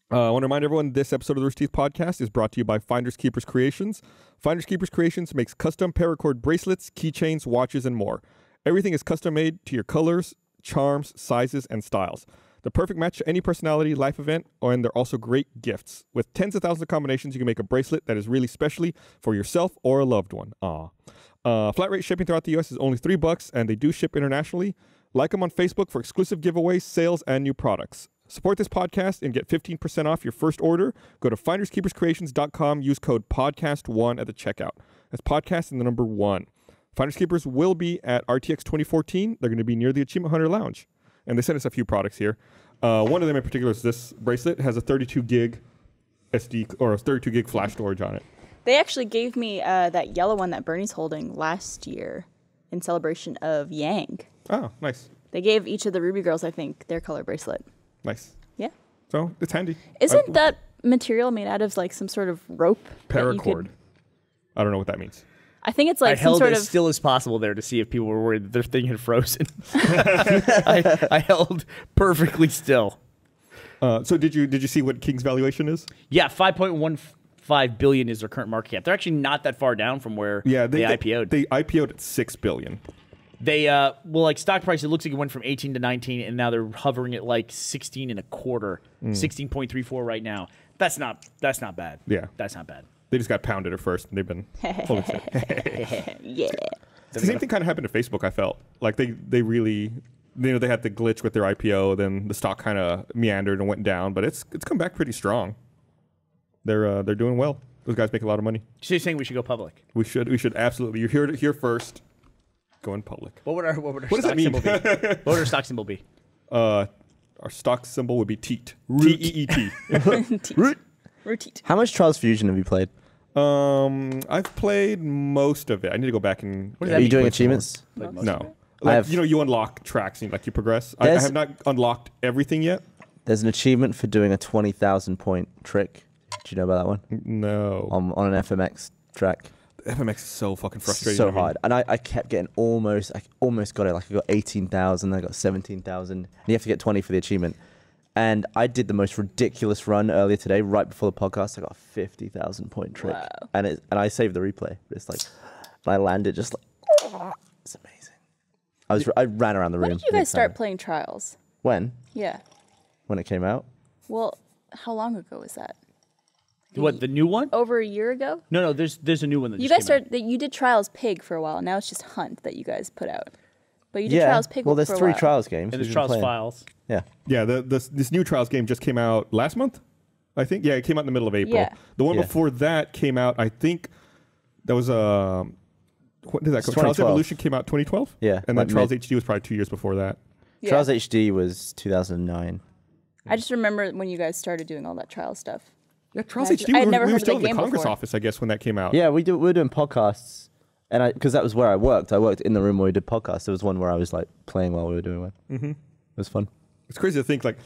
I want to remind everyone this episode of the Rooster Teeth Podcast is brought to you by Finders Keepers Creations. Finders Keepers Creations makes custom paracord bracelets, keychains, watches, and more. Everything is custom made to your colors, charms, sizes, and styles. The perfect match to any personality, life event, and they're also great gifts. With tens of thousands of combinations, you can make a bracelet that is really specially for yourself or a loved one. Flat rate shipping throughout the U.S. is only $3, and they do ship internationally. Like them on Facebook for exclusive giveaways, sales, and new products. Support this podcast and get 15% off your first order. Go to finderskeeperscreations.com. Use code podcast1 at the checkout. That's podcast and the number 1. Finders Keepers will be at RTX 2014. They're going to be near the Achievement Hunter Lounge. And they sent us a few products here. One of them in particular is this bracelet. It has a 32 gig SD or a 32 gig flash storage on it. They actually gave me that yellow one that Burnie's holding last year in celebration of Yang. Oh, nice. They gave each of the Ruby girls, I think, their color bracelet. Nice. Yeah. So it's handy. Isn't that material made out of like some sort of rope? Paracord. I don't know what that means. I think it's like I some held sort as of still as possible there to see if people were worried that their thing had frozen. I held perfectly still. So did you see what King's valuation is? Yeah, 5.15 billion is their current market cap. They're actually not that far down from where they IPO'd. They IPO'd at $6 billion. They like stock price, it looks like it went from 18 to 19, and now they're hovering at like 16 and a quarter, 16.34 right now. That's not bad. Yeah. That's not bad. They just got pounded at first, and they've been holding shit. yeah. The same thing kind of happened to Facebook, I felt. Like they really, they had the glitch with their IPO, then the stock kind of meandered and went down, but it's come back pretty strong. They're doing well. Those guys make a lot of money. So you're saying we should go public? We should absolutely. You're here first. Going public. What would our does that stock mean? symbol be? What would our stock symbol be? Our stock symbol would be TEET. TEET. Root. How much Trials Fusion have you played? I've played most of it. I need to go back and. What does Are that you mean? doing Play achievements? No. I Like, have- you unlock tracks and like you progress. I have not unlocked everything yet. There's an achievement for doing a 20,000 point trick. Do you know about that one? No. On an FMX track. FMX is so fucking frustrating. So to me. hard. And I kept getting I almost got it. Like I got 18,000, I got 17,000. And you have to get 20 for the achievement. And I did the most ridiculous run earlier today, right before the podcast. I got a 50,000 point trick. Wow. And I saved the replay. It's like, I landed just like, it's amazing. I ran around the room. When did you guys start playing Trials? When? Yeah. When it came out? Well, how long ago was that? What, the new one? Over a year ago? No, there's a new one that You just guys came out. you did Trials Pig for a while. Now it's just Hunt that you guys put out. But you did Yeah. Trials Pig Well, there's for a 3 while. Trials games. And we've there's been Trials playing. Files. Yeah. Yeah, this new Trials game just came out last month, I think. Yeah, it came out in the middle of April. Yeah. The one Yeah. before that came out, I think, that was what did that It's come? Trials 2012. Evolution came out 2012. Yeah, and then like Trials HD was probably 2 years before that. Yeah. Trials HD was 2009. I just remember when you guys started doing all that trial stuff. Yeah, Trials I HD. had We never were heard of still the in the game Congress before. office, I guess, when that came out. Yeah, we were doing podcasts, and because that was where I worked. I worked in the room where we did podcasts. There was one where I was like playing while we were doing one. Mm-hmm. It was fun. It's crazy to think like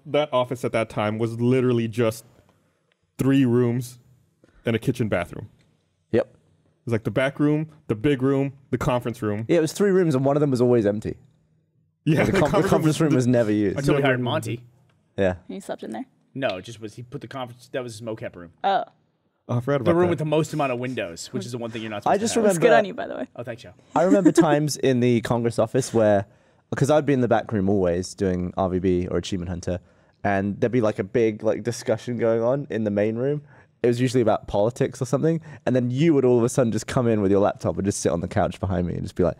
that office at that time was literally just 3 rooms and a kitchen bathroom. Yep. It was like the back room, the big room, the conference room. Yeah, it was 3 rooms, and one of them was always empty. Yeah, The conference room was never used. Until we hired Monty. Yeah. And you slept in there? No, it just was he put the conference. That was his mocap room. Oh. Oh, I forgot The about room that. with the most amount of windows, which is the one thing you're not supposed I just to have. It's remember. good on you, by the way. Oh, thanks, Joe. I remember times in the Congress office where, because I'd be in the back room always doing RVB or Achievement Hunter, and there'd be like a big like discussion going on in the main room. It was usually about politics or something, and then you would all of a sudden just come in with your laptop and just sit on the couch behind me and just be like,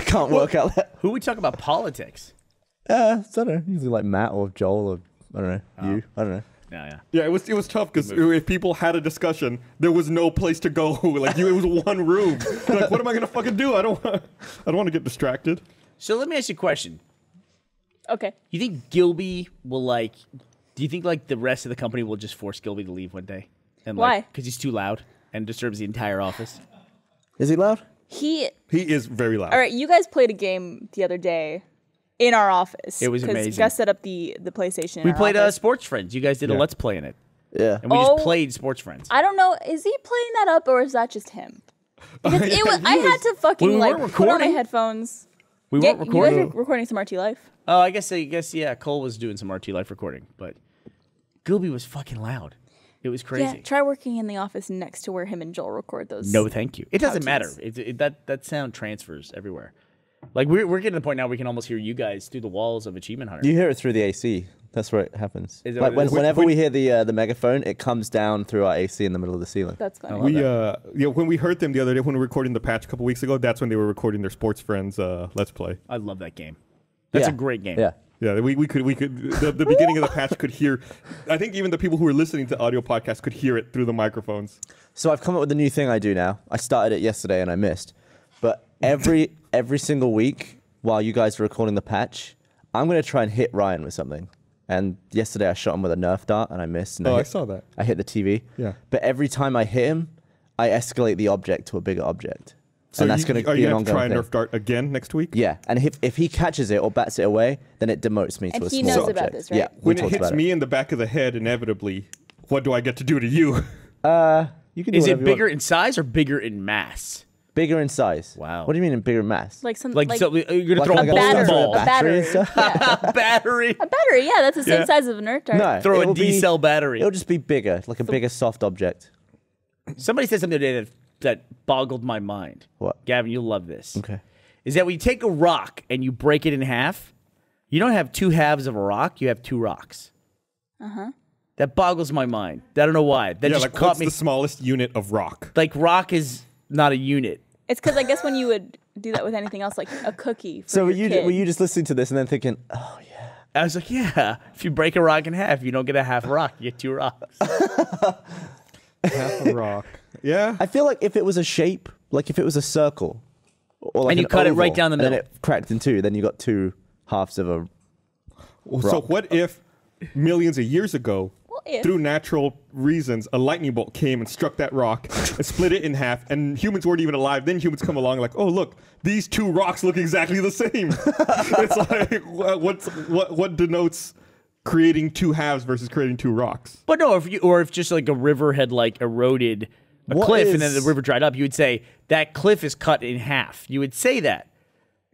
can't work out that. Who would talk about politics? I don't know. Usually like Matt or Joel or I don't know you. I don't know. Yeah. Yeah, it was tough because if people had a discussion, there was no place to go. Like it was one room. Like, what am I gonna fucking do? I don't want to get distracted. So let me ask you a question. Okay. You think Gilby will like? Do you think like the rest of the company will just force Gilby to leave one day? And Why? Because he's too loud and disturbs the entire office. Is he loud? He is very loud. All right, you guys played a game the other day in our office. It was 'cause amazing. You guys set up the PlayStation. in We our played office. Sports Friends. You guys did a Yeah. Let's Play in it, Yeah. and we Oh. just played Sports Friends. I don't know. Is he playing that up or is that just him? Because it was. I had to fucking We like weren't put on my recording. headphones. We You weren't guys recording. were recording some RT Life. Oh, I guess yeah. Cole was doing some RT Life recording, but Gilby was fucking loud. It was crazy. Yeah, try working in the office next to where him and Joel record those. No, thank you. It doesn't matter. Couches. That sound transfers everywhere. Like we're getting to the point now we can almost hear you guys through the walls of Achievement Hunter. You hear it through the AC. That's where it happens. Is that Like what it is? whenever we hear the megaphone, it comes down through our AC in the middle of the ceiling. That's funny. When we heard them the other day when we were recording the patch a couple weeks ago, that's when they were recording their Sports Friends Let's Play. I love that game. That's a great game. Yeah. Yeah, we could the beginning of the patch could hear. I think even the people who were listening to audio podcasts could hear it through the microphones. So I've come up with a new thing I do now. I started it yesterday and I missed, but every single week while you guys are recording the patch, I'm gonna try and hit Ryan with something. And yesterday I shot him with a Nerf dart and I missed. And I saw that. I hit the TV. Yeah. But every time I hit him, I escalate the object to a bigger object. So and that's going to are be you an going to try ongoing and thing. Nerf dart again next week? Yeah, and if he catches it or bats it away, then it demotes me to And a he small knows object. about this, right? Yeah, we When it talked hits about me in the back of the head, inevitably, what do I get to do to you? You can do Is it whatever you bigger want. in size or bigger in mass? Bigger in size. Wow. What do you mean in bigger mass? Like some Like, so you're gonna Like throw a a battery. ball, A battery. and stuff? Yeah. a battery, A battery, yeah, that's the same Yeah. size as a Nerf dart. No, throw it a will be- D-cell battery. It'll just be bigger, like a bigger soft object. Somebody said something today that boggled my mind. What? Gavin, you'll love this. Okay. Is that when you take a rock and you break it in half, you don't have two halves of a rock, you have two rocks. That boggles my mind. I don't know why. That Yeah, just like caught what's me. the smallest unit of rock? Like rock is not a unit. It's because I guess when you would do that with anything else, like a cookie. For So were your you kid. were you just listening to this and then thinking, oh yeah, I was like, yeah, if you break a rock in half, you don't get a half rock, you get two rocks. Half a rock. Yeah. I feel like if it was a shape, like if it was a circle, or like And you an cut it right oval, down the and then middle. it cracked in two, then you got two halves of a. So rock. what if millions of years ago, Well, if. through natural reasons, a lightning bolt came and struck that rock and split it in half, and humans weren't even alive? Then humans come along like, oh look, these two rocks look exactly the same. It's like what denotes creating two halves versus creating two rocks? But no, if just like a river had like eroded a What cliff and then is- the river dried up, you would say that cliff is cut in half. You would say that.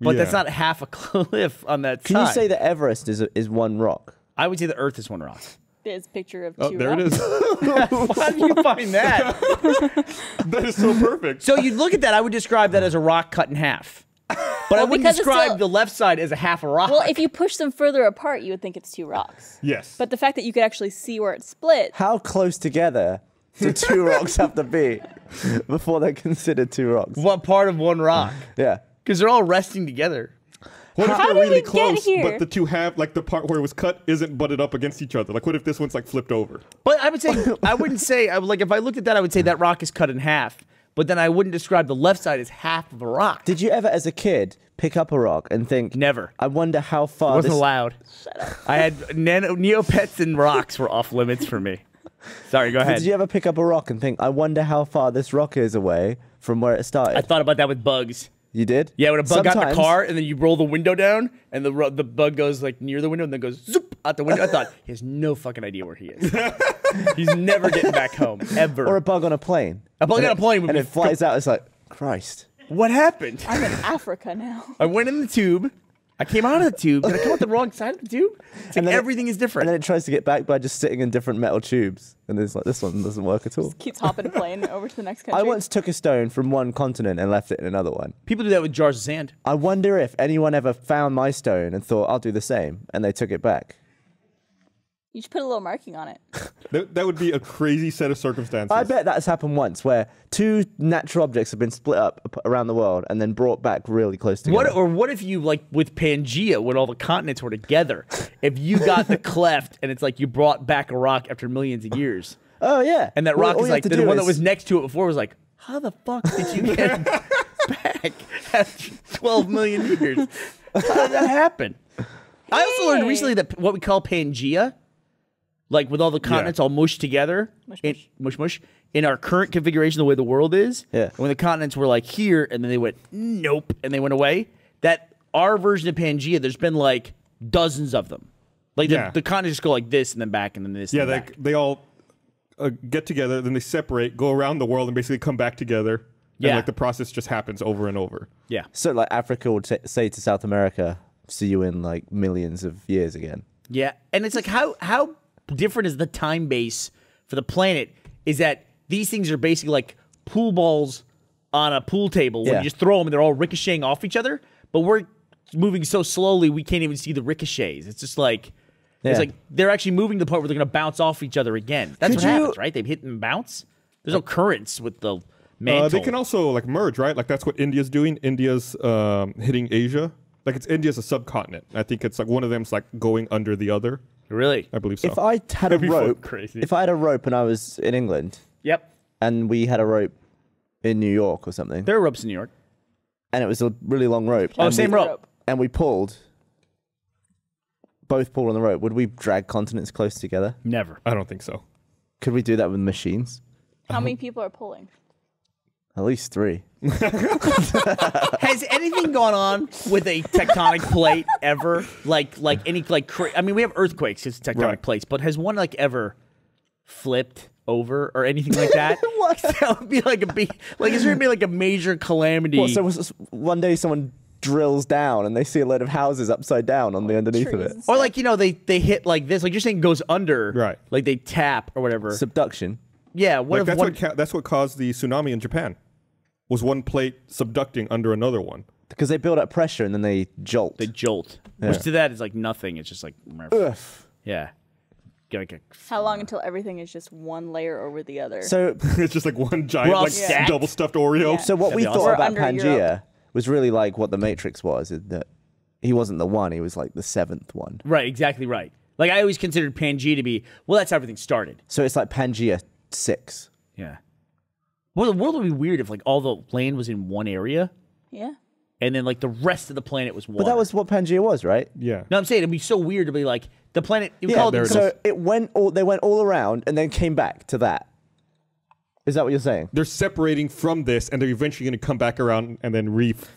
But that's Yeah. not half a cliff on that Can side. you say that Everest is one rock? I would say the Earth is one rock. There's a picture of Oh, two there rocks. it is. How do you find that? That is so perfect. So you'd look at that, I would describe that as a rock cut in half. But I wouldn't because it's describe still- the left side as a half a rock. Well, if you push them further apart, you would think it's two rocks. Yes. But the fact that you could actually see where it split, How close together do two rocks have to be before they're considered two rocks? What part of one rock? Yeah. Because they're all resting together. What if How they're did really we get close, here? but the two have, like the part where it was cut isn't butted up against each other? Like what if this one's like flipped over? But I would say, I wouldn't say, like if I looked at that, I would say that rock is cut in half. But then I wouldn't describe the left side as half of a rock. Did you ever, as a kid, pick up a rock and think, Never. I wonder how far Wasn't this... allowed. I had Neopets and rocks were off limits for me. Sorry, go ahead. Did you ever pick up a rock and think, I wonder how far this rock is away from where it started? I thought about that with bugs. You did? Yeah, when a bug got in the Sometimes- car and then you roll the window down and the bug goes like near the window and then goes zoop out the window. I thought he has no fucking idea where he is. He's never getting back home ever. Or a bug on a plane. A bug And on a plane would And be it flies out, it's like, Christ. What happened? I'm in Africa now. I went in the tube. I came out of the tube. Did I come out the wrong side of the tube? It's like then everything is And different. then it tries to get back by just sitting in different metal tubes. And it's like, this one doesn't work at all. Keeps hopping a plane over to the next country. I once took a stone from one continent and left it in another one. People do that with jars of sand. I wonder if anyone ever found my stone and thought, I'll do the same. And they took it back. You should put a little marking on it. That would be a crazy set of circumstances. I bet that has happened once where two natural objects have been split up around the world and then brought back really close together. What if you, like with Pangea, when all the continents were together, if you got the cleft and it's like you brought back a rock after millions of years, Oh, yeah. and that All- rock all is you have like to the do one that is- was next to it before was like, how the fuck did you get back after 12 million years? How did that happen? I also learned Hey. recently that what we call Pangea, like with all the continents all mushed together, mush, in our current configuration, the way the world is, Yeah. and when the continents were like here, and then they went, nope, and they went away, that our version of Pangea, there's been like dozens of them. Like Yeah. the continents just go like this, and then back, and then this, Yeah, and then back. they all get together, then they separate, go around the world, and basically come back together. Yeah. And like the process just happens over and over. Yeah. So, like, Africa would say to South America, see you in, like, millions of years again. Yeah, and it's like how different is the time base for the planet? Is that these things are basically like pool balls on a pool table when Yeah. you just throw them and they're all ricocheting off each other, but we're moving so slowly we can't even see the ricochets. It's just like It's Yeah. like they're actually moving to the point where they're going to bounce off each other again. That's Could what you- happens, right? They hit and bounce. There's no currents with the mantle. They can also like merge, right? Like that's what India's doing. India's hitting Asia. Like India's a subcontinent. I think it's like one of them's like going under the other. Really? I believe so. If I had a That'd be fucking rope, crazy. if I had a rope and I was in England Yep. and we had a rope in New York or something, There are ropes in New York. and it was a really long rope. Oh, and same we, rope. And we pulled, both pulled on the rope. Would we drag continents close together? Never. I don't think so. Could we do that with machines? How many people are pulling? At least 3. Has anything gone on with a tectonic plate ever? Like any I mean, we have earthquakes, it's tectonic Right. plates, but has one like ever flipped over or anything like that? What? That would be like is there gonna be like a major calamity? What, so one day someone drills down and they see a load of houses upside down on the underneath of it. Trees. Or like, they hit like this, like you're saying goes under, Right. Like they tap or whatever. Subduction. Yeah, what Like if one? that's what caused the tsunami in Japan. Was one plate subducting under another one. Because they build up pressure and then they jolt. They jolt, Yeah. which to that is like nothing. It's just like, Ugh. yeah. Like a- How long until everything is just one layer over the other? So, It's just like one giant, We're all like stacked. double stuffed Oreo. Yeah. so what That'd we be thought awesome. Or about under Pangea Europe. was really like what the Matrix was. Is that he wasn't the one; he was like the 7th one. Right, exactly right. Like I always considered Pangea to be, well, that's how everything started. So it's like Pangea 6. Yeah. Well, the world would be weird if like all the land was in one area Yeah. and then like the rest of the planet was water. But that was what Pangea was, right? Yeah. No, I'm saying it'd be so weird to be like the planet. You Yeah. call there it it So they went all around and then came back to that. Is that what you're saying? They're separating from this, and they're eventually going to come back around and then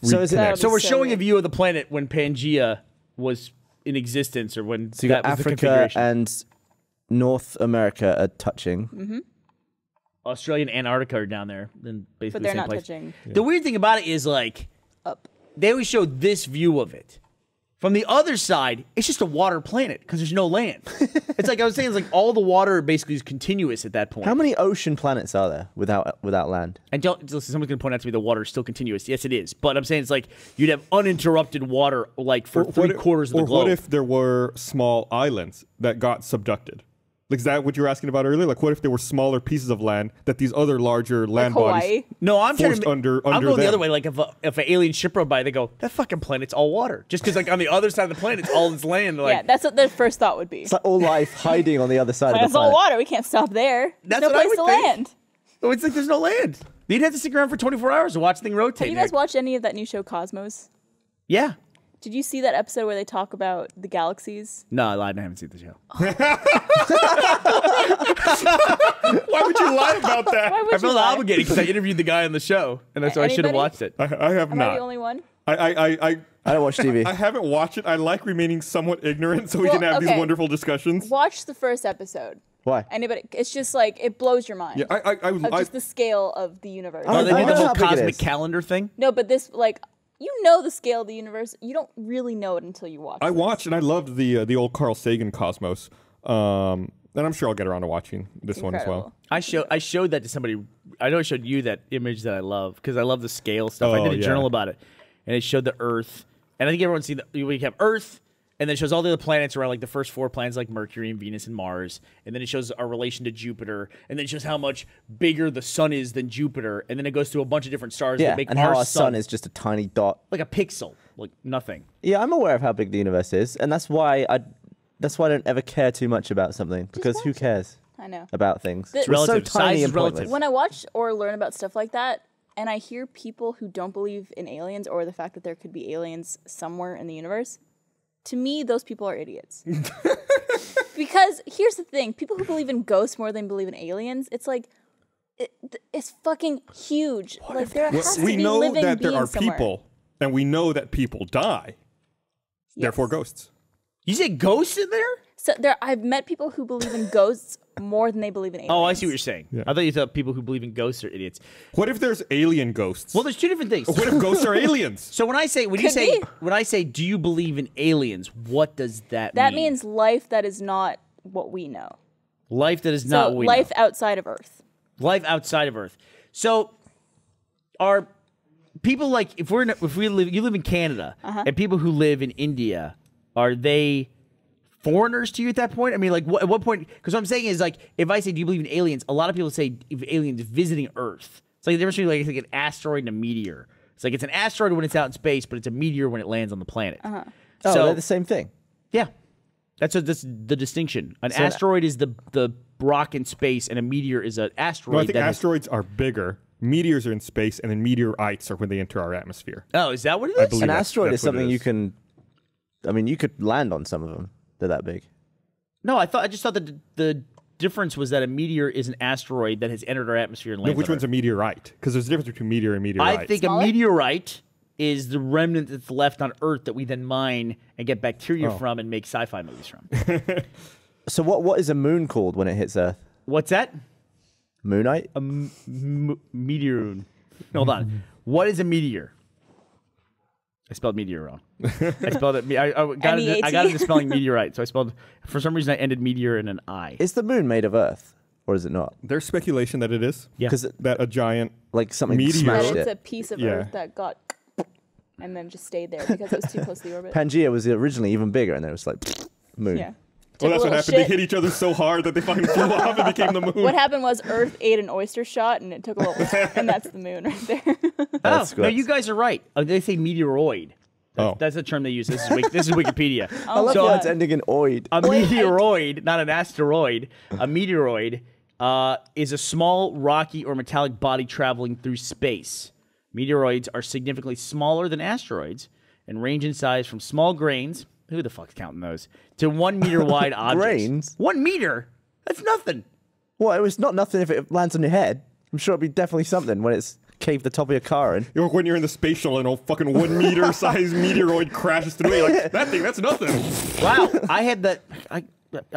So is it- reconnect. So we're So showing a weird. view of the planet when Pangea was in existence, or when So you that got was the Africa configuration. and North America are touching. Mm-hmm. Australia and Antarctica are down there, then basically But they're the same not place. touching The weird thing about it is like up. they always show this view of it. From the other side, it's just a water planet because there's no land. It's like I was saying, it's like all the water basically is continuous at that point. How many ocean planets are there without land? And don't listen, someone's gonna point out to me the water is still continuous. Yes, it is. But I'm saying it's like you'd have uninterrupted water like for three-quarters of the or globe. what if there were small islands that got subducted? Like, is that what you were asking about earlier? Like, what if there were smaller pieces of land that these other larger land Hawaii. bodies? No, I'm trying forced to. under I'm going the them. other way. Like if an alien ship rode by, they go, "That fucking planet's all water." Just because like on the other side of the planet, it's all this land. They're Yeah, like, that's what their first thought would be. It's like all life hiding on the other side of the That's all planet. water. We can't stop there. That's There's no what I place would to think. land. oh, it's like there's no land. You'd have to stick around for 24 hours to watch the thing rotate. Have you guys watched any of that new show Cosmos? Yeah. Did you see that episode where they talk about the galaxies? No, I lied. I haven't seen the show. Why would you lie about that? Why would I you felt lie? obligated because I interviewed the guy on the show, and so I should have Anybody? watched it. I have Am I not. the only one? I I don't watch TV. I haven't watched it. I like remaining somewhat ignorant so we Well, can have these okay. wonderful discussions. Watch the first episode. Why? Anybody? It's just like it blows your mind. Yeah, of just the scale of the universe. I Oh, they I did know the whole how big it cosmic is. calendar thing. No, but this like you know the scale of the universe. You don't really know it until you watch. I this. watched and I loved the old Carl Sagan Cosmos. And I'm sure I'll get around to watching this one as well. Incredible. I showed that to somebody. I know I showed you that image that I love because I love the scale stuff. I Oh, did a yeah. journal about it, and it showed the Earth. And I think everyone's seen we have Earth, and then it shows all the other planets around, like the first 4 planets, like Mercury and Venus and Mars. And then it shows our relation to Jupiter, and then it shows how much bigger the Sun is than Jupiter. And then it goes through a bunch of different stars Yeah, that make and how our our sun is just a tiny dot. like a pixel, like nothing. Yeah, I'm aware of how big the universe is, and that's why I don't ever care too much about something because who watch it. cares I know. about things? It's We're relative. so tiny Size is and relative. pointless. When I watch or learn about stuff like that, and I hear people who don't believe in aliens or the fact that there could be aliens somewhere in the universe, to me, those people are idiots. Because here's the thing: people who believe in ghosts more than believe in aliens, it's like it's fucking huge. Like there has to We be know living that there are beings somewhere. people, and we know that people die. Yes. Therefore, ghosts. You say ghosts in there? So I've met people who believe in ghosts more than they believe in aliens. Oh, I see what you're saying. I thought you thought people who believe in ghosts are idiots. What if there's alien ghosts? Well, there's two different things. What if ghosts are aliens? So when Could be. when I say do you believe in aliens, what does that mean? That means life that is not what we know. life that is So not what we life know. outside of Earth. Life outside of Earth. So are people like if we live you live in Canada Uh-huh. and people who live in India, are they foreigners to you at that point? I mean, like, at what point? Because what I'm saying is, like, if I say, do you believe in aliens? A lot of people say if aliens visiting Earth. It's like the difference between like an asteroid and a meteor. It's like it's an asteroid when it's out in space, but it's a meteor when it lands on the planet. Uh-huh. Oh, So they're the same thing. yeah, that's the distinction. An asteroid is the rock in space, and a meteor is an asteroid. No, I think asteroids are bigger. Meteors are in space, and then meteorites are when they enter our atmosphere. Oh, is that what it I is? believe An that's asteroid is what it something you is. can. I mean, you could land on some of them. They're that big. No, I just thought that the difference was that a meteor is an asteroid that has entered our atmosphere and No, landed. which one's a meteorite? Because there's a difference between meteor and meteorite. I think Smaller? a meteorite is the remnant that's left on Earth that we then mine and get bacteria from and make sci-fi movies from. So what is a moon called when it hits Earth? What's that? Moonite? Meteor. Hold on. What is a meteor? I spelled meteor wrong. I spelled it. I got into spelling meteorite, so I spelled. For some reason, I ended meteor in an I. Is the moon made of Earth, or is it not? There's speculation that it is. Yeah. Because That a giant. like something Meteor. smashed That it's a it. piece of Yeah. Earth that got and then just stayed there because it was too close to the orbit. Pangea was originally even bigger, and then it was like moon. Yeah. Well, Took a that's what little happened. They shit. hit each other so hard that they fucking flew off and became the moon. What happened was Earth ate an oyster shot and it took a little, and that's the moon right there. Oh, That's no, good. you guys are right. They say meteoroid. That's the term they use. This is Wikipedia. I love God. words ending in oid. A meteoroid, not an asteroid, a meteoroid is a small rocky or metallic body traveling through space. Meteoroids are significantly smaller than asteroids and range in size from small grains, who the fuck's counting those, to 1 meter wide objects. Grains? 1 meter? That's nothing. Well, it was not nothing if it lands on your head. I'm sure it'd be definitely something when it's caved the top of your car in. Or when you're in the space shuttle and a fucking 1 meter sized meteoroid crashes through you, like, that thing, that's nothing. Wow. I had that. I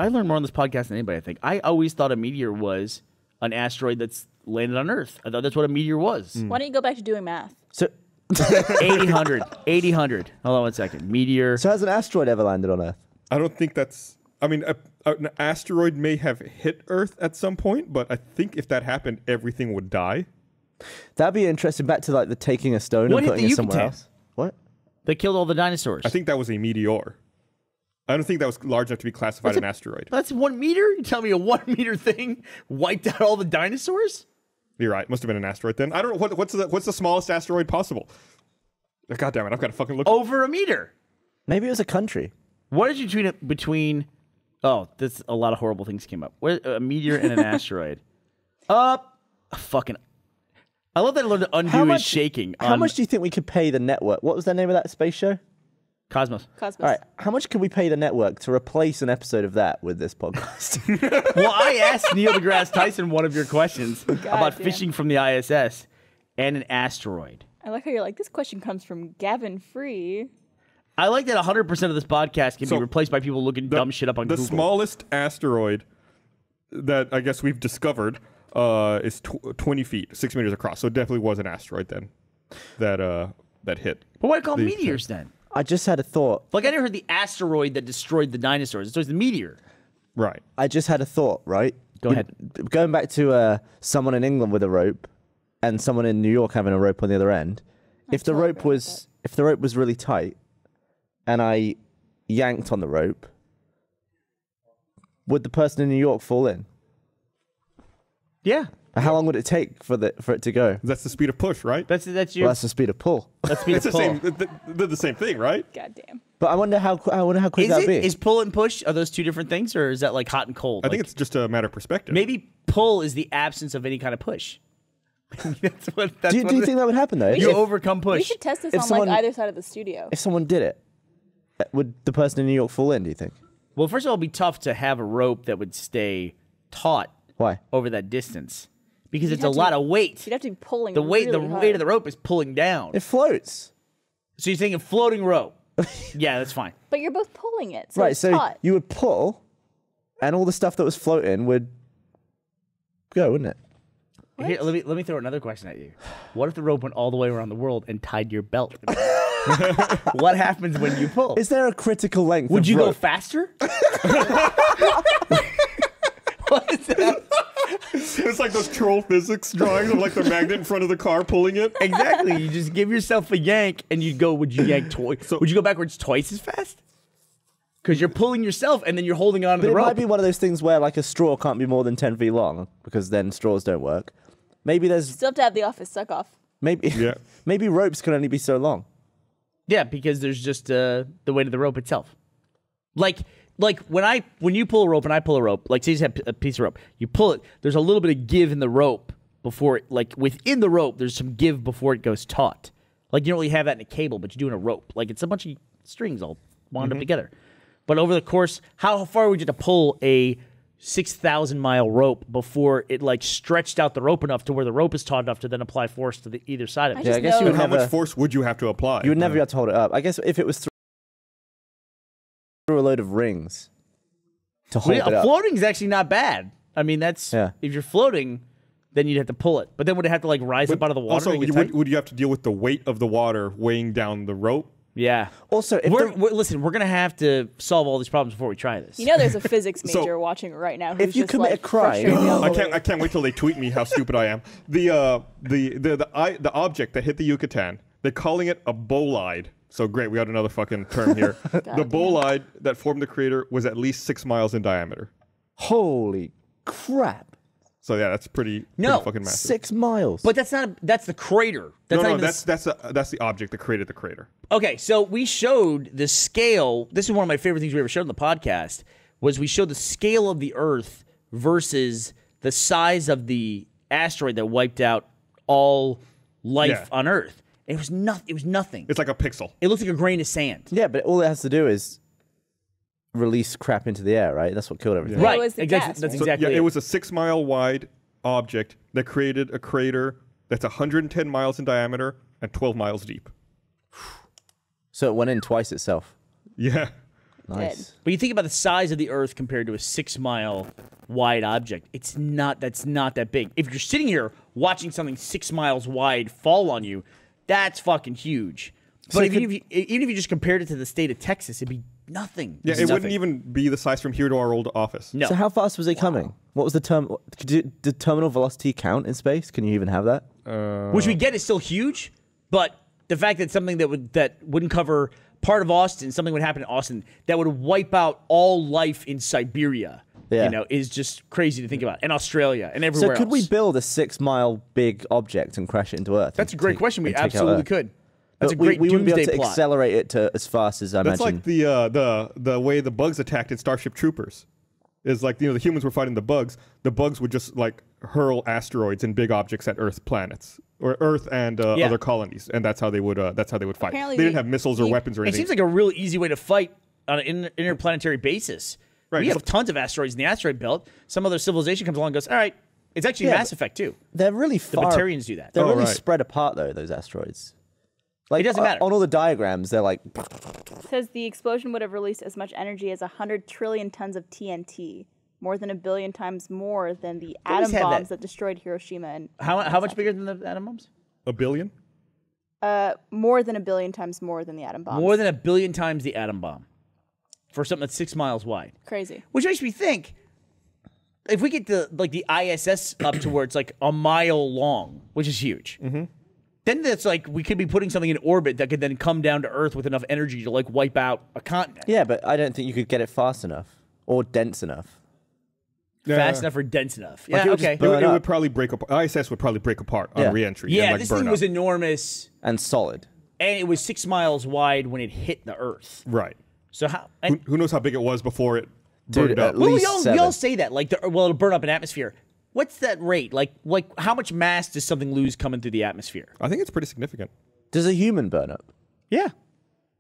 learned more on this podcast than anybody, I think. I always thought a meteor was an asteroid that's landed on Earth. I thought that's what a meteor was. Why don't you go back to doing math? So 800. Hold on 1 second. Meteor. has an asteroid ever landed on Earth? I don't think that's. I mean, an asteroid may have hit Earth at some point, but I think if that happened, everything would die. That'd be interesting. Back to like the taking a stone What and hit putting the it somewhere Yucatan? else. What? They killed all the dinosaurs. I think that was a meteor. I don't think that was large enough to be classified an asteroid. That's 1 meter? You tell me a 1 meter thing wiped out all the dinosaurs? You're right. Must have been an asteroid then. I don't know what's the smallest asteroid possible. God damn it! I've got to fucking look. Over a meter. Maybe it was a country. What is between? Oh, this a lot of horrible things came up. A meteor and an asteroid. Fucking. I love that I learned to undo is shaking. How on much do you think we could pay the network? What was the name of that space show? Cosmos? Cosmos. All right. How much can we pay the network to replace an episode of that with this podcast? Well, I asked Neil deGrasse Tyson one of your questions about damn. fishing from the ISS and an asteroid. I like how you're like, this question comes from Gavin Free. I like that 100% of this podcast can be So, replaced by people looking dumb shit up on the Google. smallest asteroid that I guess we've discovered is 20 feet, 6 meters across. So it definitely was an asteroid then that hit. But why do you call them meteors then? I just had a thought. Like, I never heard the asteroid that destroyed the dinosaurs. It's always the meteor. Right. I just had a thought, right? Go ahead. Going back to someone in England with a rope and someone in New York having a rope on the other end. If the rope was really tight and I yanked on the rope, would the person in New York fall in? Yeah. How long would it take for it to go? That's the speed of push, right? That's your... Well, that's the speed of pull. That's speed It's of the pull. same. They're the same thing, right? Goddamn. But I wonder how quick Is that'd it? be. Is pull and push, are those two different things, or is that like hot and cold? I think it's just a matter of perspective. Maybe pull is the absence of any kind of push. That's what do you think that would happen though? you If, overcome push? We should test this if on someone- like either side of the studio. if someone did it, would the person in New York fall in? Do you think? Well, first of all, it'd be tough to have a rope that would stay taut Why? over that distance because it's a have to lot be- of weight. You'd have to be pulling The weight, really the hard. weight of the rope is pulling down. It floats. So you're saying a floating rope? Yeah, that's fine. But you're both pulling it, so Right. it's So taut. you would pull, and all the stuff that was floating would go, wouldn't it? Here, let me throw another question at you. What if the rope went all the way around the world and tied your belt? What happens when you pull? Is there a critical length? Would of you go rope? faster? What is that? It's like those troll physics drawings of like the magnet in front of the car pulling it. Exactly. You just give yourself a yank, and you'd go. Would you yank twice? Would you go backwards twice as fast? because you're pulling yourself and then you're holding on to But the it rope. might be one of those things where like a straw can't be more than 10 feet long because then straws don't work. Maybe there's Still have to have the office suck off. maybe Yeah. maybe ropes can only be so long. Yeah, because there's just the weight of the rope itself. Like when you pull a rope and I pull a rope, like say you just have a piece of rope, you pull it. There's a little bit of give in the rope before it, like within the rope. There's some give before it goes taut. Like you don't really have that in a cable, but you do in a rope. Like it's a bunch of strings all wound up together. But over the course, how far would you have to pull a 6,000-mile rope before it like stretched out the rope enough to where the rope is taut enough to then apply force to the either side of it? just I guess you know- would How never much force would you have to apply? you would never be able to hold it up. I guess if it was through a load of rings to hold it up. Floating is actually not bad. I mean, that's Yeah. if you're floating, then you'd have to pull it. But then would it have to like rise up out of the water? Also, to get tight? would you have to deal with the weight of the water weighing down the rope? Yeah. Also, if Listen, we're gonna have to solve all these problems before we try this. You know, there's a physics So- major watching right now. Who's If you just, commit like, a crime- frustrated all I the can't. way. I can't wait till they tweet me how stupid I am. The object that hit the Yucatan, they're calling it a bolide. So great, we got another fucking term here. The bolide that formed the crater was at least 6 miles in diameter. holy crap. So yeah, that's pretty fucking massive. 6 miles. But that's the crater. That's not no, even that's the object that created the crater. Okay, so we showed the scale. This is one of my favorite things we ever showed on the podcast. Was we showed the scale of the Earth versus the size of the asteroid that wiped out all life on Earth. It was nothing. It was nothing. It's like a pixel. It looks like a grain of sand. yeah, but all it has to do is release crap into the air, right? That's what killed everything. Yeah. Right. It was the exactly, gas, that's right? So, exactly yeah, it. it was a 6 mile wide object that created a crater that's 110 miles in diameter and 12 miles deep. So it went in twice itself. Yeah. Nice. But you think about the size of the Earth compared to a 6 mile wide object. That's not that big. If you're sitting here watching something 6 miles wide fall on you, that's fucking huge. So But even if you just compared it to the state of Texas, it'd be nothing. Yeah, It's it nothing. wouldn't even be the size from here to our old office. No. So how fast was it coming? What was the term? Did terminal velocity count in space? Can you even have that? Which we get is still huge, but the fact that something that wouldn't cover part of Austin, something would happen in Austin that would wipe out all life in Siberia, Yeah. is just crazy to think about. And Australia and everywhere So could we else. build a 6 mile big object and crash it into Earth? That's a great question. We and take out absolutely Earth? could. That's But a great we wouldn't be able doomsday to plot. accelerate it to as fast as I That's imagine. like the way the bugs attacked in Starship Troopers. Is like, the humans were fighting the bugs. The bugs would just like hurl asteroids and big objects at Earth planets or Earth and other colonies, and that's how they would fight. Apparently They didn't the- have missiles or weapons or It anything. seems like a real easy way to fight on an interplanetary basis. Right, We have just- tons of asteroids in the asteroid belt. Some other civilization comes along and goes, all right, it's actually Yeah, Mass Effect too. They're really far. Batarians do that. They're Oh, really right. spread apart though. Those asteroids. Like It doesn't matter. on all the diagrams. They're like It says the explosion would have released as much energy as 100 trillion tons of TNT, more than 1 billion times more than the always atom had bombs that. that destroyed Hiroshima and How much bigger than the atom bombs? a billion? more than 1 billion times more than the atom bombs. More than 1 billion times the atom bomb for something that's 6 miles wide. Crazy. Which makes me think, if we get the ISS up to where it's like a mile long, which is huge, then that's like we could be putting something in orbit that could then come down to Earth with enough energy to like wipe out a continent. yeah, but I don't think you could get it fast enough or dense enough. Fast enough or dense enough. Like, Yeah, it would okay. just burn It up. would probably break apart. ISS would probably break apart Yeah. on re-entry. Yeah, and, like, this burn thing up. was enormous, And solid. and it was 6 miles wide when it hit the Earth. Right. So how? And, Who knows how big it was before it Dude, burned up? at well, least we all 7. say that like it'll burn up in atmosphere. What's that rate? Like how much mass does something lose coming through the atmosphere? I think it's pretty significant. Does a human burn up? Yeah.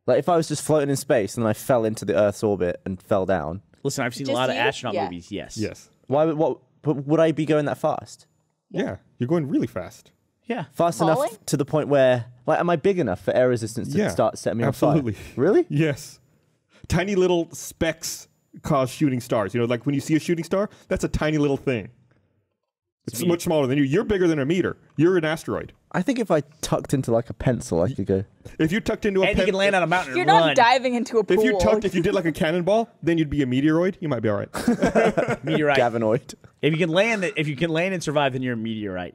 Like if I was just floating in space and then I fell into the Earth's orbit and fell down, Listen, I've seen a Just lot of you? astronaut Yeah. movies. Yes. Yes. but would I be going that fast? Yeah. You're going really fast. Yeah. Fast Falling? enough to the point where, like, am I big enough for air resistance to Yeah, start setting me absolutely. on fire? Really? Yes. Tiny little specks cause shooting stars. Like when you see a shooting star, that's a tiny little thing. It's much smaller than you. You're bigger than a meter. You're an asteroid. I think if I tucked into like a pencil, I could go. If you tucked into a And you can land on a mountain You're and run. not diving into a pool. if you did like a cannonball, then you'd be a meteoroid. You might be all right. Meteorite. Gavinoid. If you can land and survive, then you're a meteorite.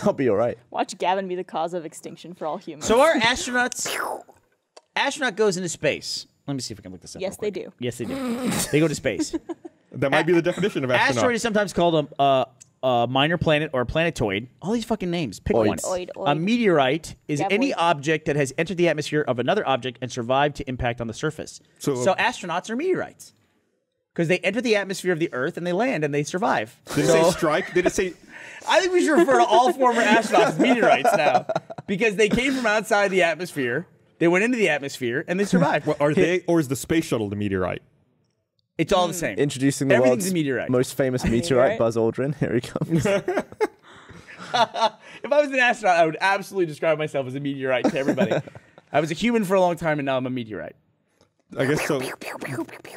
I'll be all right. Watch Gavin be the cause of extinction for all humans. So our astronaut goes into space, Let me see if I can look this up. Yes, real they quick. do. Yes, they do. They go to space. That might be the definition of astronaut. Asteroid is sometimes called a minor planet or a planetoid. All these fucking names. Pick one. Oid. A meteorite is Gavoid. any object that has entered the atmosphere of another object and survived to impact on the surface. So astronauts are meteorites. Because they enter the atmosphere of the Earth and they land and they survive. Did it say strike? Did it say... I think we should refer to all former astronauts as meteorites now. Because they came from outside the atmosphere, they went into the atmosphere, and they survived. Well, are they, or is the space shuttle the meteorite? It's all the same. Introducing the Everything's world's a meteorite. most famous meteorite, Buzz Aldrin. Here he comes. If I was an astronaut, I would absolutely describe myself as a meteorite to everybody. I was a human for a long time, and now I'm a meteorite. I guess so.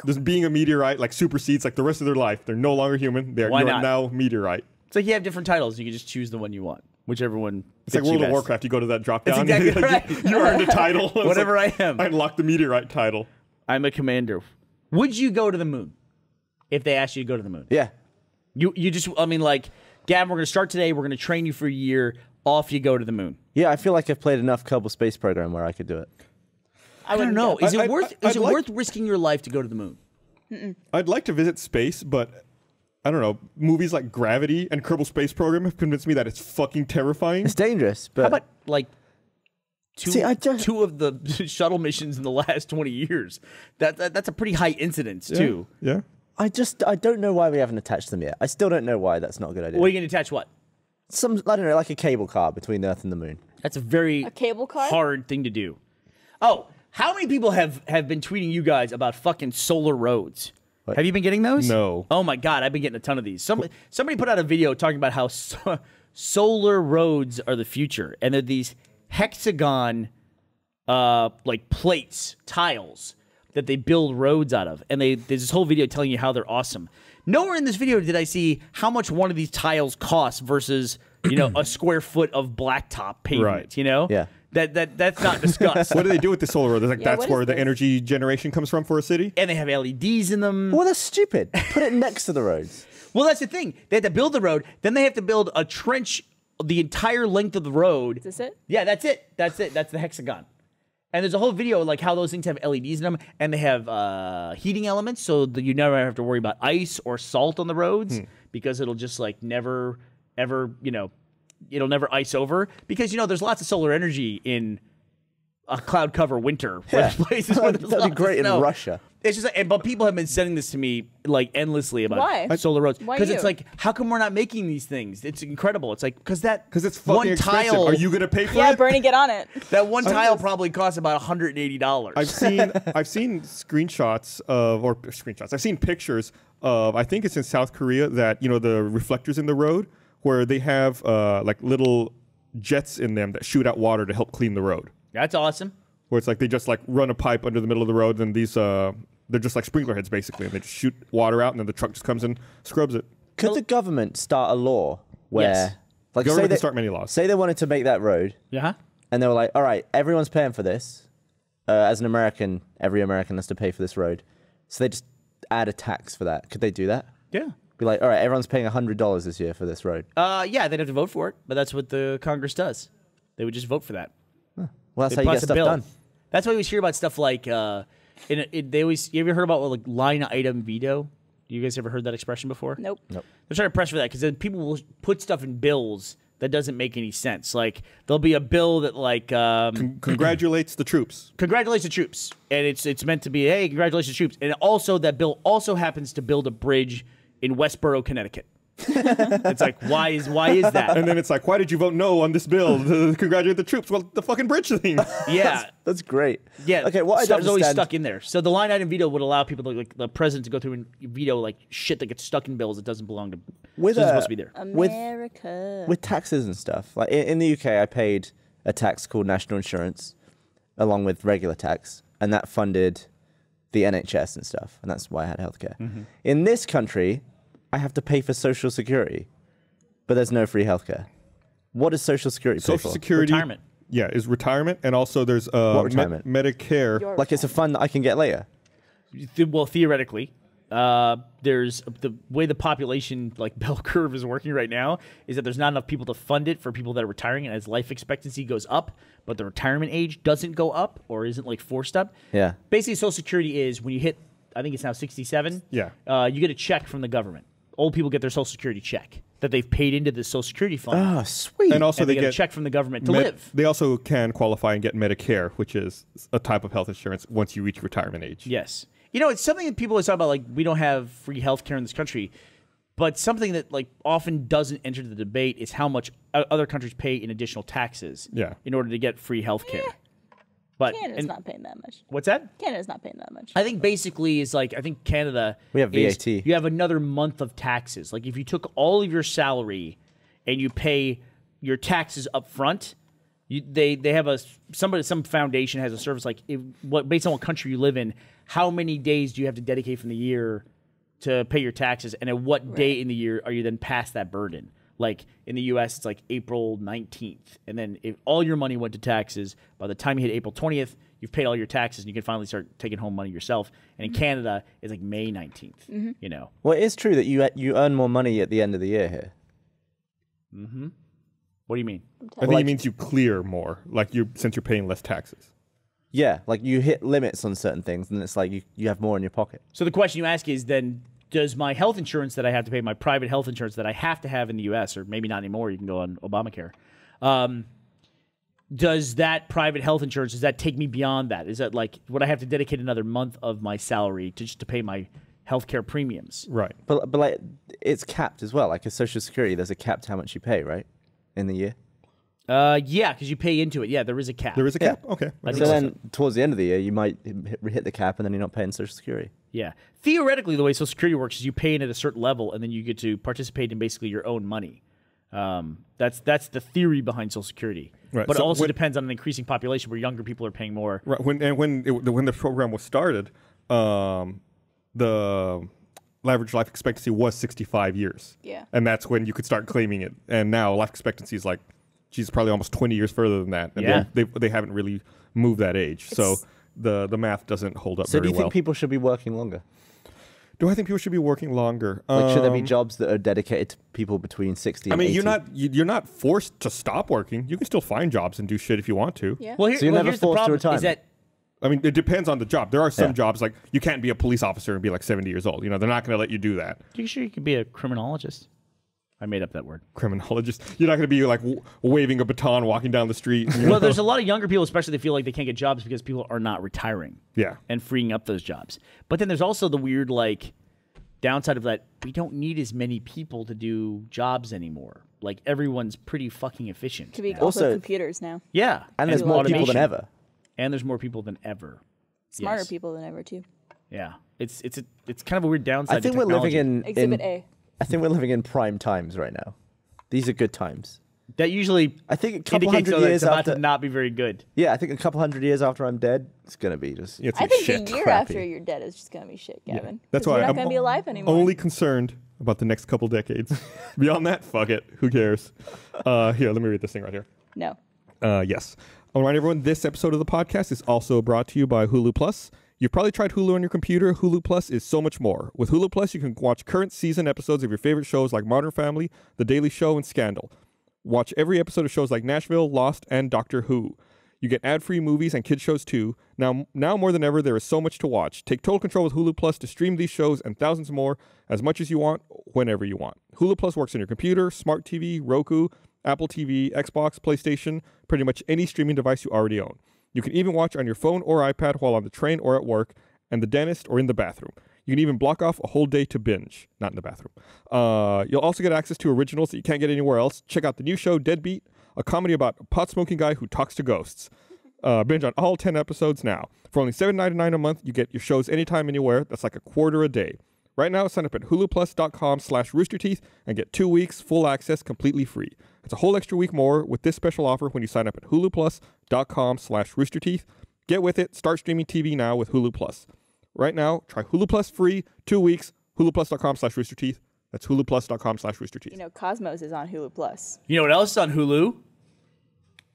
This being a meteorite like supersedes like the rest of their life. They're no longer human. They're Why you're not? now meteorite. It's like you have different titles. You can just choose the one you want, whichever one. It's like World of Warcraft. You go to that drop down. That's exactly right. You earned a title. Whatever I am. I unlocked the meteorite title. I'm a commander. Would you go to the moon if they asked you to go to the moon? Yeah. You just, I mean, like, Gavin, we're going to start today. We're going to train you for a year. Off you go to the moon. Yeah, I feel like I've played enough Kerbal Space Program where I could do it. I don't know. go. Is it I'd like- worth risking your life to go to the moon? I'd like to visit space, but I don't know. Movies like Gravity and Kerbal Space Program have convinced me that it's fucking terrifying. It's dangerous, but How about, like, See, I just- two of the shuttle missions in the last 20 years? That's a pretty high incidence, too. Yeah. I don't know why we haven't attached them yet. I still don't know why that's not a good idea. Well, are you going to attach what? I don't know, like a cable car between the Earth and the Moon. That's a very cable car? hard thing to do. Oh, how many people have been tweeting you guys about fucking solar roads? What? Have you been getting those? No. Oh my God, I've been getting a ton of these. Somebody put out a video talking about how solar roads are the future, and they're these hexagon like plates, tiles that they build roads out of, and there's this whole video telling you how they're awesome. Nowhere in this video did I see how much one of these tiles costs versus a square foot of blacktop pavement. Right. Yeah. That's not discussed. What do they do with the solar road? Like, Yeah, that's what where is the this? energy generation comes from for a city? And they have LEDs in them. Well, that's stupid. Put it next to the roads. Well, that's the thing. They have to build the road, then they have to build a trench the entire length of the road. Is this it? Yeah, that's it. That's the hexagon. And there's a whole video like how those things have LEDs in them, and they have heating elements, so that you never have to worry about ice or salt on the roads because it'll just like never ever it'll never ice over because there's lots of solar energy in a cloud cover winter. Where places where there's That'd lots be great of in snow. Russia. It's just, but people have been sending this to me like endlessly about Why? solar roads Why because you? it's like, how come we're not making these things? It's incredible. It's like because Because it's fucking expensive. Are you going to pay for Yeah, it? Bernie, get on it. that one tile probably costs about $180. I've seen screenshots I've seen pictures of, I think it's in South Korea, that the reflectors in the road where they have like little jets in them that shoot out water to help clean the road. That's awesome. Where it's like they just like run a pipe under the middle of the road, and these they're just like sprinkler heads basically, and they just shoot water out, and then the truck just comes and scrubs it. Could the government start a law where, Yes. like, Government say can start many laws. Say they wanted to make that road, Yeah. and they were like, "All right, everyone's paying for this. As an American, every American has to pay for this road." So they just add a tax for that. Could they do that? Yeah. Be like, "All right, everyone's paying $100 this year for this road." Yeah, they'd have to vote for it, but that's what the Congress does. They would just vote for that. Well, that's They how you pass get a stuff bill. done. That's why we always hear about stuff like they always. You ever heard about like line item veto? You guys ever heard that expression before? Nope. They're trying to press for that because then people will put stuff in bills that doesn't make any sense. Like there'll be a bill that like Congratulates the troops. congratulates the troops, and it's meant to be, hey, congratulations troops, and also that bill also happens to build a bridge in Westboro, Connecticut. It's like, why is that? And then it's like, why did you vote no on this bill to congratulate the troops? Well, the fucking bridge thing. Yeah. That's great. Yeah, Okay. What I don't stuff's always understand- stuck in there. So the line item veto would allow people to, like the president to go through and veto like shit that gets stuck in bills that doesn't belong to. With isn't a- supposed to be there. America. with taxes and stuff. Like in the UK, I paid a tax called national insurance, along with regular tax, and that funded the NHS and stuff, and that's why I had healthcare. In this country, I have to pay for Social Security, but there's no free healthcare. What does Social Security pay Social for? Security. Retirement. Yeah, is retirement, and also there's What retirement? Medicare. Your Like it's a fund that I can get later. Well, theoretically, there's the way the population like bell curve is working right now is that there's not enough people to fund it for people that are retiring, and as life expectancy goes up, but the retirement age doesn't go up or isn't like forced up. Yeah. Basically, Social Security is when you hit, I think it's now 67. Yeah. You get a check from the government. Old people get their Social Security check that they've paid into the Social Security fund. Oh, sweet. And also And they get a check from the government to live. They also can qualify and get Medicare, which is a type of health insurance once you reach retirement age. Yes. You know, it's something that people always talk about, like, we don't have free health care in this country. But something that, like, often doesn't enter the debate is how much other countries pay in additional taxes in order to get free health care. But Canada's not paying that much. What's that? Canada's not paying that much. I think basically is like, I think Canada. We have VAT. You have another month of taxes. Like if you took all of your salary and you pay your taxes up front, they have some foundation has a service like based on what country you live in, how many days do you have to dedicate from the year to pay your taxes, and at what day in the year are you then past that burden? Like in the U.S., it's like April 19th. And then if all your money went to taxes, by the time you hit April 20th, you've paid all your taxes and you can finally start taking home money yourself. And in Canada, it's like May 19th, you know. Well, it is true that you earn more money at the end of the year here. Mm-hmm. What do you mean? I think it means you clear more, like since you're paying less taxes. Yeah, like you hit limits on certain things, and it's like you have more in your pocket. So the question you ask is then, does my health insurance that I have to pay, my private health insurance that I have to have in the U.S., or maybe not anymore, you can go on Obamacare, does that private health insurance, does that take me beyond that? Is that like, would I have to dedicate another month of my salary just to pay my healthcare premiums? Right. But like it's capped as well. Like a Social Security, there's a cap to how much you pay, right, in the year. Yeah, because you pay into it. Yeah, there is a cap. There is a cap? Yeah. Okay. So then towards the end of the year, you might hit the cap, and then you're not paying Social Security. Yeah. Theoretically, the way Social Security works is you pay in at a certain level, and then you get to participate in basically your own money. That's the theory behind Social Security. Right. But So it also depends on an increasing population where younger people are paying more. Right. When the program was started, the average life expectancy was 65 years. Yeah. And that's when you could start claiming it. And now life expectancy is like, geez, probably almost 20 years further than that. And Yeah. they haven't really moved that age. So the math doesn't hold up So very do you well. think people should be working longer? Do I think people should be working longer? Like, should there be jobs that are dedicated to people between 60 and 80? you're not forced to stop working. You can still find jobs and do shit if you want to. Yeah. Well, So you're never here's the forced to problem retire. is that I mean, it depends on the job. There are some Yeah. jobs, like, you can't be a police officer and be like 70 years old. You know, they're not going to let you do that. you sure you could be a criminologist? I made up that word. Criminologist. You're not going to be like waving a baton walking down the street. You know? Well, there's a lot of younger people, especially, that feel like they can't get jobs because people are not retiring. Yeah. And freeing up those jobs. But then there's also the weird, like, downside of that. We don't need as many people to do jobs anymore. Like, everyone's pretty fucking efficient. Could be now. also Also- computers now. Yeah. And there's more people than automation. ever. And there's more people than ever. Smarter Yes. people than ever too. Yeah. It's kind of a weird downside I think to we're technology. living in Exhibit A. I think we're living in prime times right now. These are good times. That usually I think a couple indicates hundred though, that years it's about after, to not be very good. yeah, I think a couple hundred years after I'm dead, it's gonna be just. It's I think shit. the year crappy. after you're dead is just gonna be shit, Gavin. That's 'Cause why we're not I'm gonna be alive anymore. only concerned about the next couple decades. Beyond that, fuck it. Who cares? Here, let me read this thing right here. No. Yes. I'll remind everyone, this episode of the podcast is also brought to you by Hulu Plus. You've probably tried Hulu on your computer. Hulu Plus is so much more. With Hulu Plus, you can watch current season episodes of your favorite shows like Modern Family, The Daily Show, and Scandal. Watch every episode of shows like Nashville, Lost, and Doctor Who. You get ad-free movies and kids shows too. Now more than ever, there is so much to watch. Take total control with Hulu Plus to stream these shows and thousands more as much as you want, whenever you want. Hulu Plus works on your computer, smart TV, Roku, Apple TV, Xbox, PlayStation, pretty much any streaming device you already own. You can even watch on your phone or iPad while on the train or at work, and the dentist or in the bathroom. You can even block off a whole day to binge. Not in the bathroom. You'll also get access to originals that you can't get anywhere else. Check out the new show, Deadbeat, a comedy about a pot-smoking guy who talks to ghosts. Binge on all 10 episodes now. For only $7.99 a month, you get your shows anytime, anywhere. That's like a quarter a day. Right now, sign up at huluplus.com/roosterteeth and get 2 weeks full access completely free. It's a whole extra week more with this special offer when you sign up at huluplus.com/roosterteeth. Get with it. Start streaming TV now with Hulu Plus. Right now, try Hulu Plus free, 2 weeks, huluplus.com/roosterteeth. That's huluplus.com/roosterteeth. You know, Cosmos is on Hulu Plus. You know what else is on Hulu?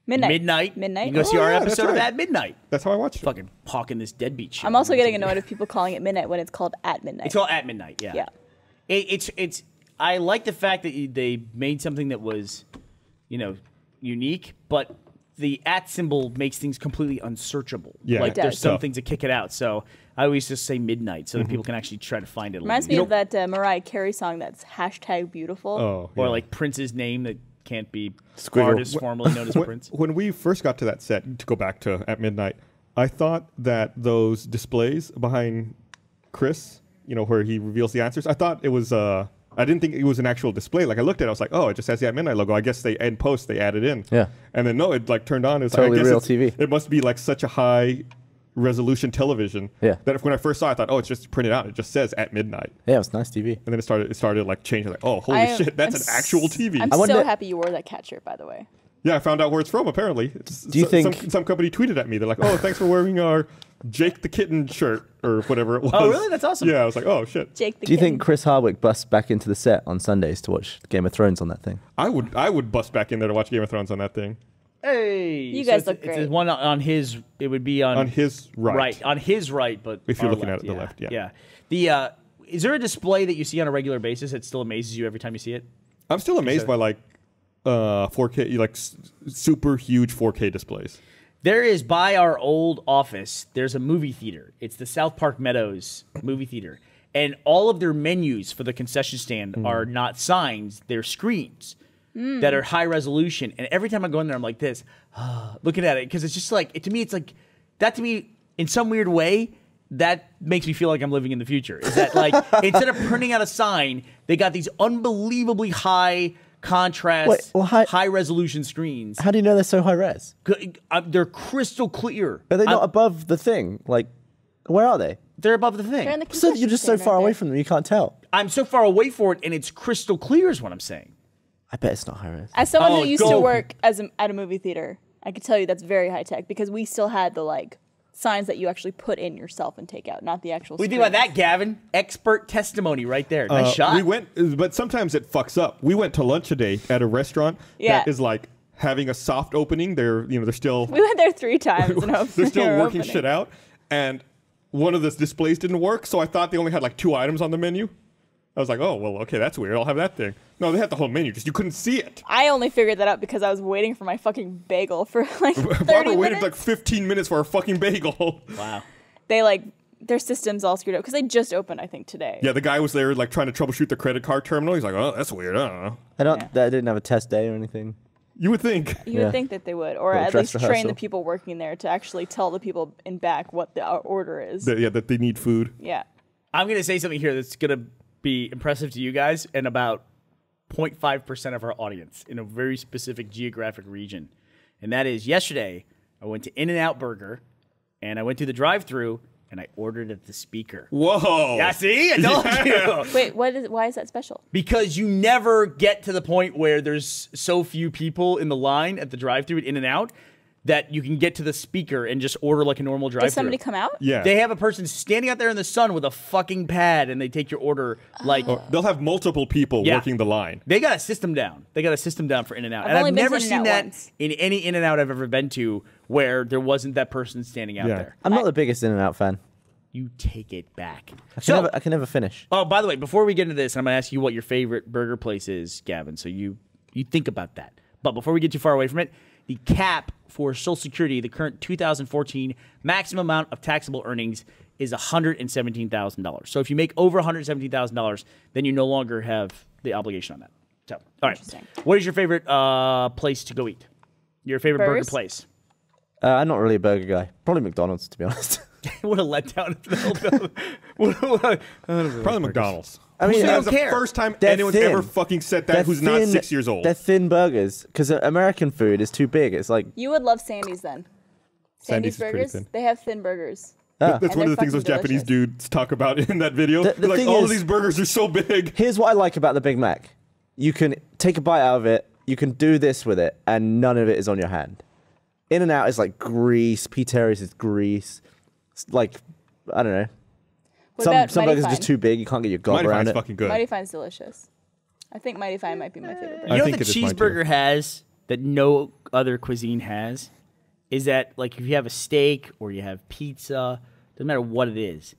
Midnight. You can go see our yeah, that's episode of right. At Midnight. That's how I watched it. Fucking hawking this deadbeat shit. I'm also getting annoyed of people calling it midnight when it's called at midnight. It's all At Midnight, yeah. Yeah. It's. I like the fact that they made something that was, unique, but the at symbol makes things completely unsearchable. Yeah, like it there's does. some Tough. things that kick it out. So I always just say midnight so that people can actually try to find it. Reminds me of that Mariah Carey song that's #beautiful. Oh, Or yeah. like Prince's name that can't be Squiggle. artist formerly known as Prince. When we first got to that set, to go back to At Midnight, I thought that those displays behind Chris, where he reveals the answers, I thought it was, I didn't think it was an actual display. Like I looked at it, I was like, oh, it just has the At Midnight logo. I guess they in post they added in. Yeah. And then no, it like turned on. It was Totally like, I guess real it's- TV. It must be like such a high resolution television. Yeah. That when I first saw it, I thought, oh, it's just printed out. It just says At Midnight. Yeah, it was nice TV. And then it started like changing. Like, oh, holy shit, that's an actual TV. I'm I wonder- so happy you wore that cat shirt, by the way. Yeah, I found out where it's from. Apparently, Do you think- some company tweeted at me? They're like, "Oh, thanks for wearing our Jake the Kitten shirt or whatever it was." Oh, really? That's awesome. Yeah, I was like, "Oh shit." Jake the Do you kitten. think Chris Hardwick busts back into the set on Sundays to watch Game of Thrones on that thing? I would bust back in there to watch Game of Thrones on that thing. Hey, You guys look It's great. one on his. It would be on his right. on his right, but If you're our looking at it, the left, yeah. The is there a display that you see on a regular basis that still amazes you every time you see it? I'm still amazed by like 4K, like super huge 4K displays. There is by our old office. There's a movie theater. It's the South Park Meadows movie theater, and all of their menus for the concession stand are not signs; they're screens that are high resolution. And every time I go in there, I'm like this, looking at it, because it's just like to me, it's like that to me in some weird way. That makes me feel like I'm living in the future. Is that like instead of printing out a sign, they got these unbelievably high contrast, Wait, well, high resolution screens. How do you know they're so high res? They're crystal clear. Are they not above the thing? Like, where are they? They're above the thing. They're in the So you're just so concession far stand away right from them, you can't tell. I'm so far away for it, and it's crystal clear is what I'm saying. I bet it's not high res. there. As someone Oh, who used go. to work at a movie theater, I could tell you that's very high tech because we still had the like signs that you actually put in yourself and take out, not the actual. We think about that, Gavin. Expert testimony right there. Nice shot. We went, but sometimes it fucks up. We went to lunch today at a restaurant Yeah. that is like having a soft opening. They're still We went there 3 times and they're still they were working opening. shit out, and one of the displays didn't work, so I thought they only had like 2 items on the menu. I was like, oh well, okay, that's weird. I'll have that thing. No, they had the whole menu, just you couldn't see it. I only figured that out because I was waiting for my fucking bagel for like 30 Barbara minutes. waited like 15 minutes for a fucking bagel. Wow. They like their system's all screwed up because they just opened, I think, today. Yeah, the guy was there like trying to troubleshoot the credit card terminal. He's like, oh, that's weird. I don't know. They didn't have a test day or anything. You would think. You Yeah. would think that they would, or Little at dress least train the rehearsal. people working there to actually tell the people in back what the order is. That they need food. Yeah. I'm going to say something here that's going to be impressive to you guys and about 0.5% of our audience in a very specific geographic region. And that is yesterday, I went to In-N-Out Burger, and I went to the drive-thru, and I ordered at the speaker. Whoa. Yeah, see? I told you. Wait, why is that special? Because you never get to the point where there's so few people in the line at the drive-thru at In-N-Out that you can get to the speaker and just order like a normal drive-thru. Does somebody come out? Yeah. They have a person standing out there in the sun with a fucking pad, and they take your order like... They'll have multiple people Yeah. working the line. They got a system down. They got a system down for In-N-Out. I've And only I've been to never seen In-N-Out that once. in any In-N-Out I've ever been to where there wasn't that person standing out Yeah. there. I'm not the biggest In-N-Out fan. You take it back. I can never finish. Oh, by the way, before we get into this, I'm going to ask you what your favorite burger place is, Gavin, so you think about that. But before we get too far away from it, the cap for Social Security, the current 2014 maximum amount of taxable earnings is $117,000. So if you make over $117,000, then you no longer have the obligation on that. So, all right. Interesting. What is your favorite place to go eat? Your favorite burger Burgers? place? I'm not really a burger guy. Probably McDonald's, to be honest. What a letdown. Probably McDonald's. I mean, That was the care. first time They're anyone's thin. ever fucking said that who's not 6 years old. They're thin burgers because American food is too big. It's like You would love Sandy's then. Sandy's Sandy's is pretty Burgers, thin. they have thin burgers. That's And one of the they're things those fucking Japanese delicious. dudes talk about in that video. The They're like, thing all of is- these burgers are so big. here's what I like about the Big Mac. You can take a bite out of it. You can do this with it, and none of it is on your hand. In-N-Out is like grease. P-Terry's is grease. It's like, I don't know. What Some about burgers Mighty are just Fine? too big. You can't get your gob Mighty around Fine's it. fucking good. Mighty Fine's delicious. I think Mighty Fine might be my favorite You burger. I know think what the it is mine, too. cheeseburger has that no other cuisine has is that, like, if you have a steak or you have pizza, doesn't matter what it is,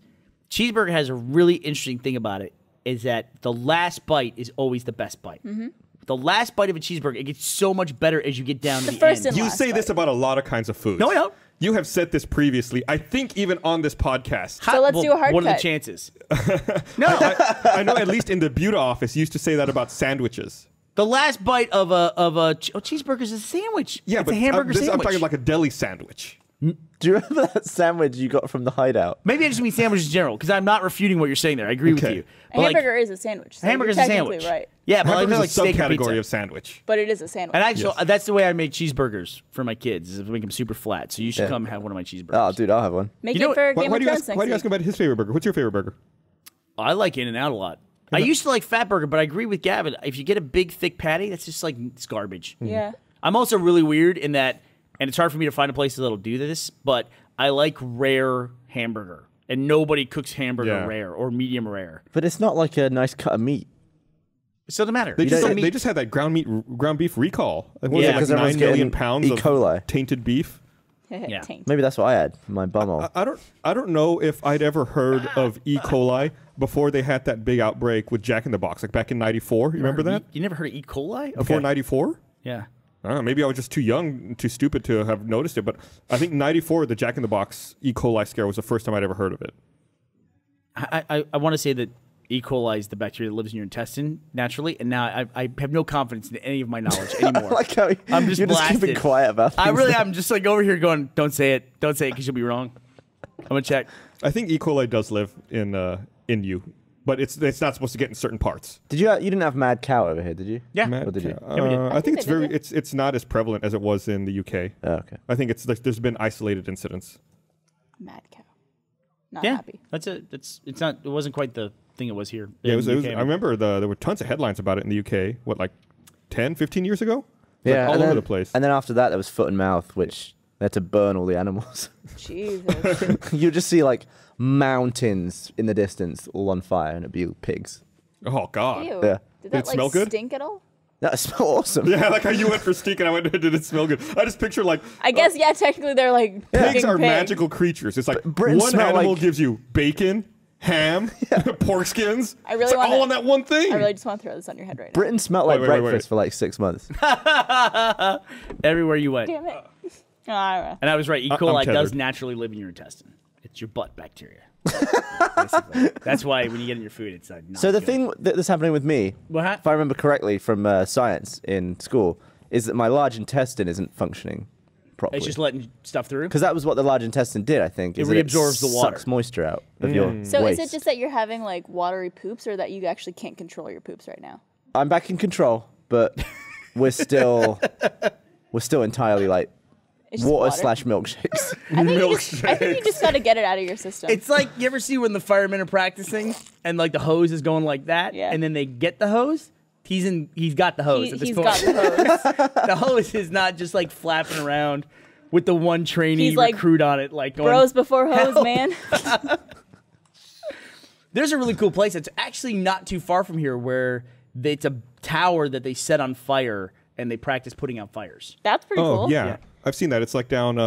cheeseburger has a really interesting thing about it, is that the last bite is always the best bite. Mm-hmm. The last bite of a cheeseburger, it gets so much better as you get down to the first end. and You last say this bite. about a lot of kinds of foods. No, I don't. You have said this previously. I think even on this podcast. So let's do a hard What are the cut. chances? No. I know at least in the Buda office, you used to say that about sandwiches. The last bite of a cheeseburger is a sandwich. Yeah, it's but a hamburger I'm sandwich. talking like a deli sandwich. Do you remember that sandwich you got from the Hideout? Maybe I just mean sandwiches in general, because I'm not refuting what you're saying there. I agree with Okay. you. A But, like, hamburger is a sandwich. So hamburger's you're a technically sandwich. right. Yeah, but Hamburger's like a steak or subcategory pizza. of sandwich. But it is a sandwich. And actually, Yes. that's the way I make cheeseburgers for my kids, is to make them super flat. So you should Yeah. come have one of my cheeseburgers. Oh, dude, I'll have one. Make You know it for what- Game Why of do you Thrones ask? next Why do you ask week. about his favorite burger? What's your favorite burger? I like In-N-Out a lot. I used to like Fatburger, but I agree with Gavin. If you get a big, thick patty, that's just like, it's garbage. Yeah. I'm also really weird in that, and it's hard for me to find a place that'll do this, but I like rare hamburger. And nobody cooks hamburger rare or medium rare. But it's not like a nice cut of meat. So it doesn't matter. They don't- just had that ground beef recall. What was Yeah, it, like because everyone's 9 million getting pounds E. of coli. tainted beef. Yeah. Taint. Maybe that's what I had. My bumhole. I don't know if I'd ever heard of E. coli before they had that big outbreak with Jack in the Box, like back in '94. You remember that? You never heard of E. coli? Before Okay. '94? Yeah. I don't know, maybe I was just too young, too stupid to have noticed it. But I think '94, the Jack in the Box E. coli scare was the first time I'd ever heard of it. I want to say that E. coli is the bacteria that lives in your intestine naturally, and now I have no confidence in any of my knowledge anymore. like how I'm just you're just blasted. keeping quiet about things. I really am just like over here going, don't say it because you'll be wrong. I'm gonna check. I think E. coli does live in you, but it's not supposed to get in certain parts. Did you didn't have mad cow over here, did you? Yeah. Mad Or did you? cow. Yeah, we did. I think they it's did very it. it's not as prevalent as it was in the UK. Oh, okay. I think there's been isolated incidents. Mad cow. Not Yeah, happy. that's it. It's not. It wasn't quite the thing it was here. Yeah, in it was, the UK. I remember there were tons of headlines about it in the UK. What, like 10, 15 years ago? Yeah, all and over then- the place. And then after that, there was foot and mouth, which they had to burn all the animals. Jesus. You just see like mountains in the distance, all on fire, and it'd be pigs. Oh God! Ew. Yeah. Did Did that it like smell good? stink at all? That smell awesome. Yeah, like how you went for steak and I went, did it smell good? I just picture like I guess yeah. Technically, they're like pigs cooking are pig. magical creatures. It's like Britain one smell animal like- gives you bacon, ham, pork skins. I really it's like wanna- all on that one thing. I really just want to throw this on your head right now. Britain smelled like Wait, wait, wait, breakfast wait. for like 6 months. Everywhere you went. Damn it. All right. And I was right. E. I'm coli does tethered. naturally live in your intestine. It's your butt bacteria. Basically. That's why when you get in your food, it's like not So the good. thing that's happening with me, What if I remember correctly from science in school, is that my large intestine isn't functioning properly. it's just letting stuff through. Because that was what the large intestine did, I think. Is that reabsorbs the water. Sucks moisture out of your So waste. is it just that you're having like watery poops, or that you actually can't control your poops right now? I'm back in control, but we're still entirely like It's just water water. slash milkshakes. I think you just got to get it out of your system. It's like, you ever see when the firemen are practicing and like the hose is going like that, Yeah. and then they get the hose? He's got the hose at this he's point. got the hose. The hose is not just like flapping around with the one trainee He's like, recruit on it, like going, Bros before hose, Hell. man. There's a really cool place that's actually not too far from here where it's a tower that they set on fire and they practice putting out fires. That's pretty Oh cool. yeah. Yeah. I've seen that. It's like down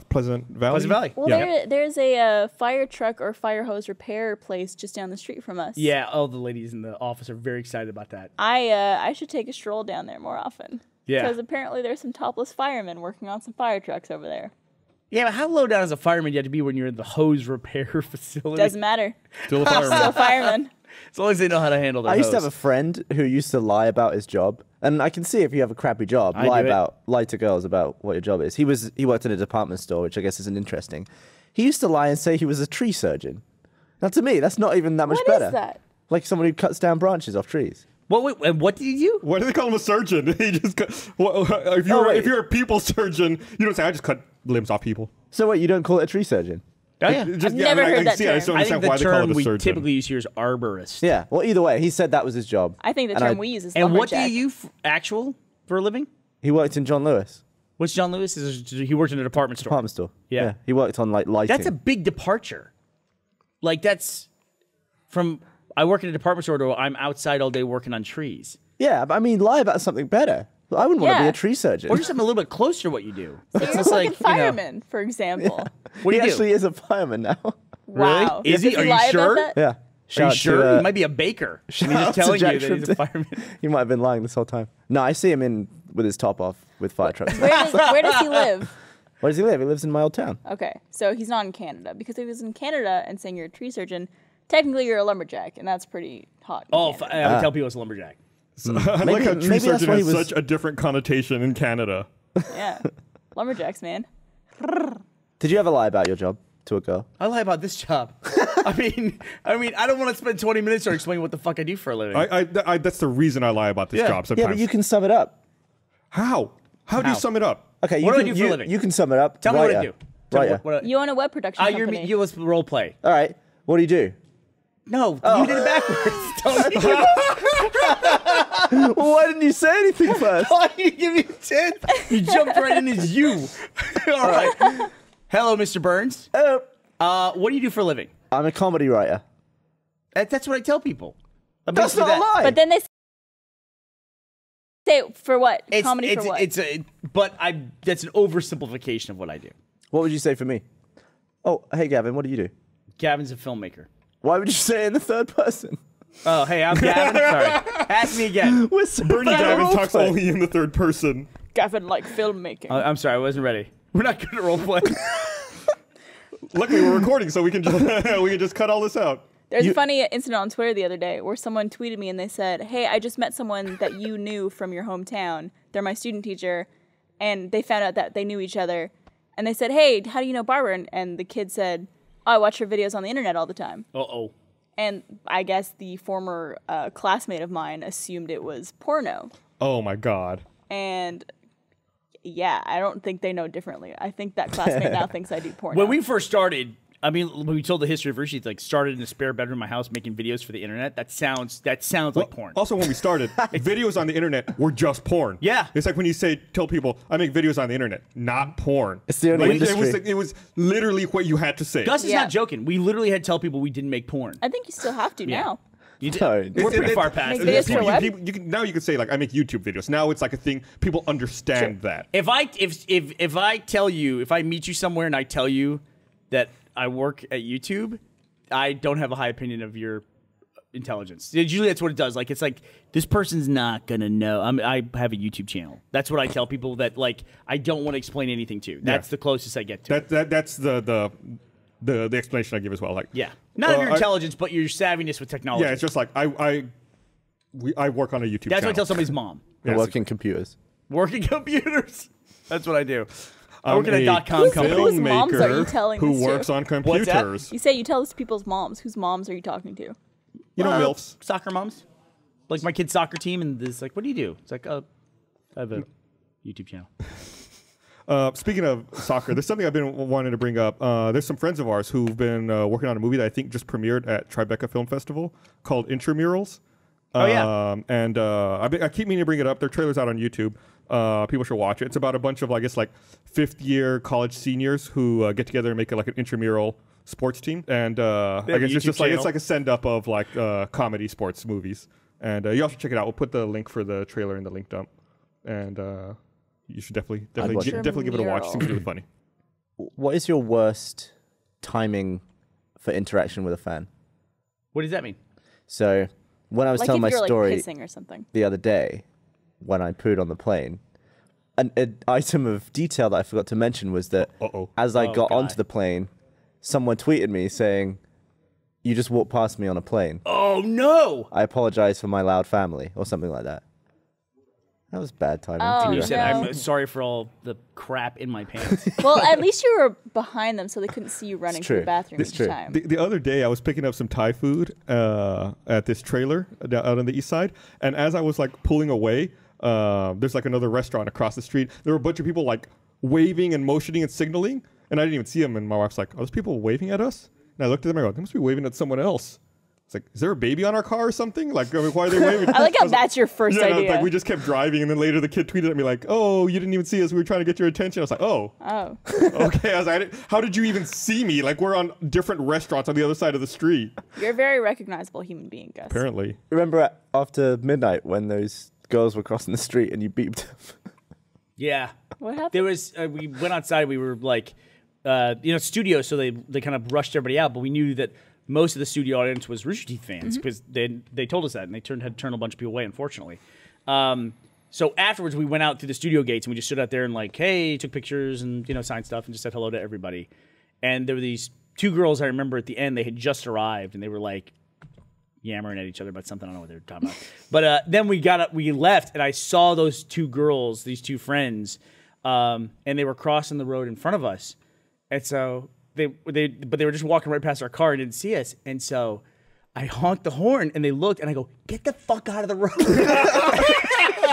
Pleasant Valley. Pleasant Valley. Well, Yeah. there's a fire truck or fire hose repair place just down the street from us. Yeah, all the ladies in the office are very excited about that. I should take a stroll down there more often. Yeah. Because apparently there's some topless firemen working on some fire trucks over there. Yeah, but how low down as a fireman you have to be when you're in the hose repair facility? Doesn't matter. Still a fireman. Still firemen. As long as they know how to handle their I used to hose. have a friend who used to lie about his job, and I can see if you have a crappy job, I do it. lie to girls about what your job is. He worked in a department store, which I guess isn't interesting. He used to lie and say he was a tree surgeon. Now to me, that's not even that much What better. is that? Like someone who cuts down branches off trees. Wait, and what did you do? Why do they call him a surgeon? He just if wait. you're a people surgeon, you don't say I just cut limbs off people. So wait, you don't call it a tree surgeon? Oh, yeah. Just, never I heard can that see it. I just don't term. I think understand the why they call it term a we surgeon. typically use here is arborist. Yeah. Well, either way, he said that was his job. I think the And term we use is And what do lumberjack. you actual for a living? He worked in John Lewis What's John Lewis? He worked in a department store. department store. Yeah. He worked on like lighting. That's a big departure. Like that's from I work in a department store to I'm outside all day working on trees. Yeah, but I mean, lie about something better. I wouldn't want to be Yeah. a tree surgeon. Or just something a little bit closer to what you do. So you're a fucking fireman, for example. What do he you actually is a fireman now. Wow. Is he? Does Are you lie about sure? that? Yeah. Are you Shout out sure? to, He might be a baker. And he's shout out just to telling you Jack that he's a fireman. He might have been lying this whole time. No, I see him in with his top off with fire trucks. Where does he live? Where does he live? He lives in my old town. Okay, so he's not in Canada, because if he was in Canada and saying you're a tree surgeon, technically you're a lumberjack, and that's pretty hot. in Oh, Canada. I would tell people it's a lumberjack. I like how tree maybe that's surgeon why he has was- such a different connotation in Canada. Yeah, lumberjacks, man. Did you ever lie about your job to a girl? I lie about this job. I mean, I don't want to spend 20 minutes or explain what the fuck I do for a living. I that's the reason I lie about this Yeah. job sometimes. Yeah, but you can sum it up. How do you How? sum it up? Okay, What do I can, do for a living? You can sum it up. Tell me what I Writer. do. Tell me Writer. what I- You own a web production company. let's role play. All right. What do you do? No, you did it backwards. Tell me. Well, why didn't you say anything first? Why did you give me a 10? You jumped right in as you. All right. Hello, Mr. Burns. What do you do for a living? I'm a comedy writer. That's what I tell people. That's not a lie. But then they say for what? Comedy it's, for what? That's an oversimplification of what I do. What would you say for me? Oh, hey, Gavin, what do you do? Gavin's a filmmaker. Why would you say it in the third person? Oh, hey, I'm Gavin. Sorry. Ask me again. We're so Bernie bad at Gavin role talks play. only in the third person. Gavin like filmmaking. I'm sorry, I wasn't ready. We're not good at role play. Luckily, we're recording, so we can just cut all this out. There's a funny incident on Twitter the other day where someone tweeted me and they said, "Hey, I just met someone that you knew from your hometown. They're my student teacher," and they found out that they knew each other. And they said, "Hey, how do you know Barbara?" And the kid said, "Oh, I watch her videos on the internet all the time." Uh-oh. And I guess the former classmate of mine assumed it was porno. Oh my god. And yeah, I don't think they know differently. I think that classmate now thinks I do porno. When we first started, I mean, when we told the history of Rooster Teeth, like started in a spare bedroom in my house making videos for the internet. That sounds like porn. Also, when we started, videos on the internet were just porn. Yeah. It's like when you tell people, I make videos on the internet, not porn. It's the only industry. It was literally what you had to say. Gus is Yeah. not joking. We literally had to tell people we didn't make porn. I think you still have to now. You did. Don't. We're pretty far past Make it. videos for web? Now you can say, like, I make YouTube videos. Now it's like a thing. People understand that. If I meet you somewhere and I tell you that I work at YouTube, I don't have a high opinion of your intelligence. Usually that's what it does. Like, it's like, this person's not gonna know. I have a YouTube channel. That's what I tell people that, like, I don't want to explain anything to. That's the closest I get to it. That's the explanation I give as well. Like, Yeah. Not of your intelligence, but your savviness with technology. yeah, it's just like I work on a YouTube That's channel. what I tell somebody's mom. I Yes. work in computers. Working computers. That's what I do. I work I'm at a .com company. Whose moms are you filmmaker telling who this to? works on What's that? computers. You say you tell this to people's moms. Whose moms are you talking to? You know, MILFs. Soccer moms. Like my kid's soccer team, and this like, what do you do? It's like, I have a YouTube channel. Speaking of soccer, there's something I've been wanting to bring up. There's some friends of ours who've been working on a movie that I think just premiered at Tribeca Film Festival called Intramurals. Oh, yeah. And I keep meaning to bring it up. Their trailer's out on YouTube. People should watch it. It's about a bunch of, I guess, like fifth-year college seniors who get together and make like an intramural sports team. And I guess it's just like it's like a send-up of like comedy sports movies. And you all should check it out. We'll put the link for the trailer in the link dump. And you should definitely watch it. give it a watch. It seems really funny. What is your worst timing for interaction with a fan? What does that mean? So when I was Like telling if my you're story like pissing or something. the other day, when I pooed on the plane, an item of detail that I forgot to mention was that as I got onto the plane, someone tweeted me saying, "You just walked past me on a plane. Oh no! I apologize for my loud family," or something like that. That was bad timing. Oh, You too. said, No. I'm sorry for all the crap in my pants. Well, at least you were behind them so they couldn't see you running to true. the bathroom It's each true. time. The other day, I was picking up some Thai food at this trailer out on the east side, and as I was like pulling away, there's like another restaurant across the street. There were a bunch of people like waving and motioning and signaling, and I didn't even see them. And my wife's like, "Are those people waving at us?" And I looked at them. I go, "They must be waving at someone else." It's like, is there a baby on our car or something? Like, I mean, why are they waving? I like how that's your first Yeah, no, idea. like we just kept driving, and then later the kid tweeted at me like, "Oh, you didn't even see us. We were trying to get your attention." I was like, "Oh, Oh. okay." I was like, "How did you even see me? Like, we're on different restaurants on the other side of the street." You're a very recognizable human being, Gus. Apparently, Remember after midnight when those girls were crossing the street and you beeped them. Yeah. What happened? There was we went outside. We were like, studio, so they kind of rushed everybody out. But we knew that most of the studio audience was Rooster Teeth fans because they told us that, and they had to turn a bunch of people away, unfortunately. So afterwards, we went out through the studio gates and we just stood out there and like, hey, took pictures and signed stuff and just said hello to everybody. And there were these two girls I remember at the end. They had just arrived and they were like yammering at each other about something. I don't know what they were talking about. But then we left, and I saw those two girls, these two friends, and they were crossing the road in front of us. And so they were just walking right past our car and didn't see us. And so I honked the horn, and they looked, and I go, "Get the fuck out of the road!"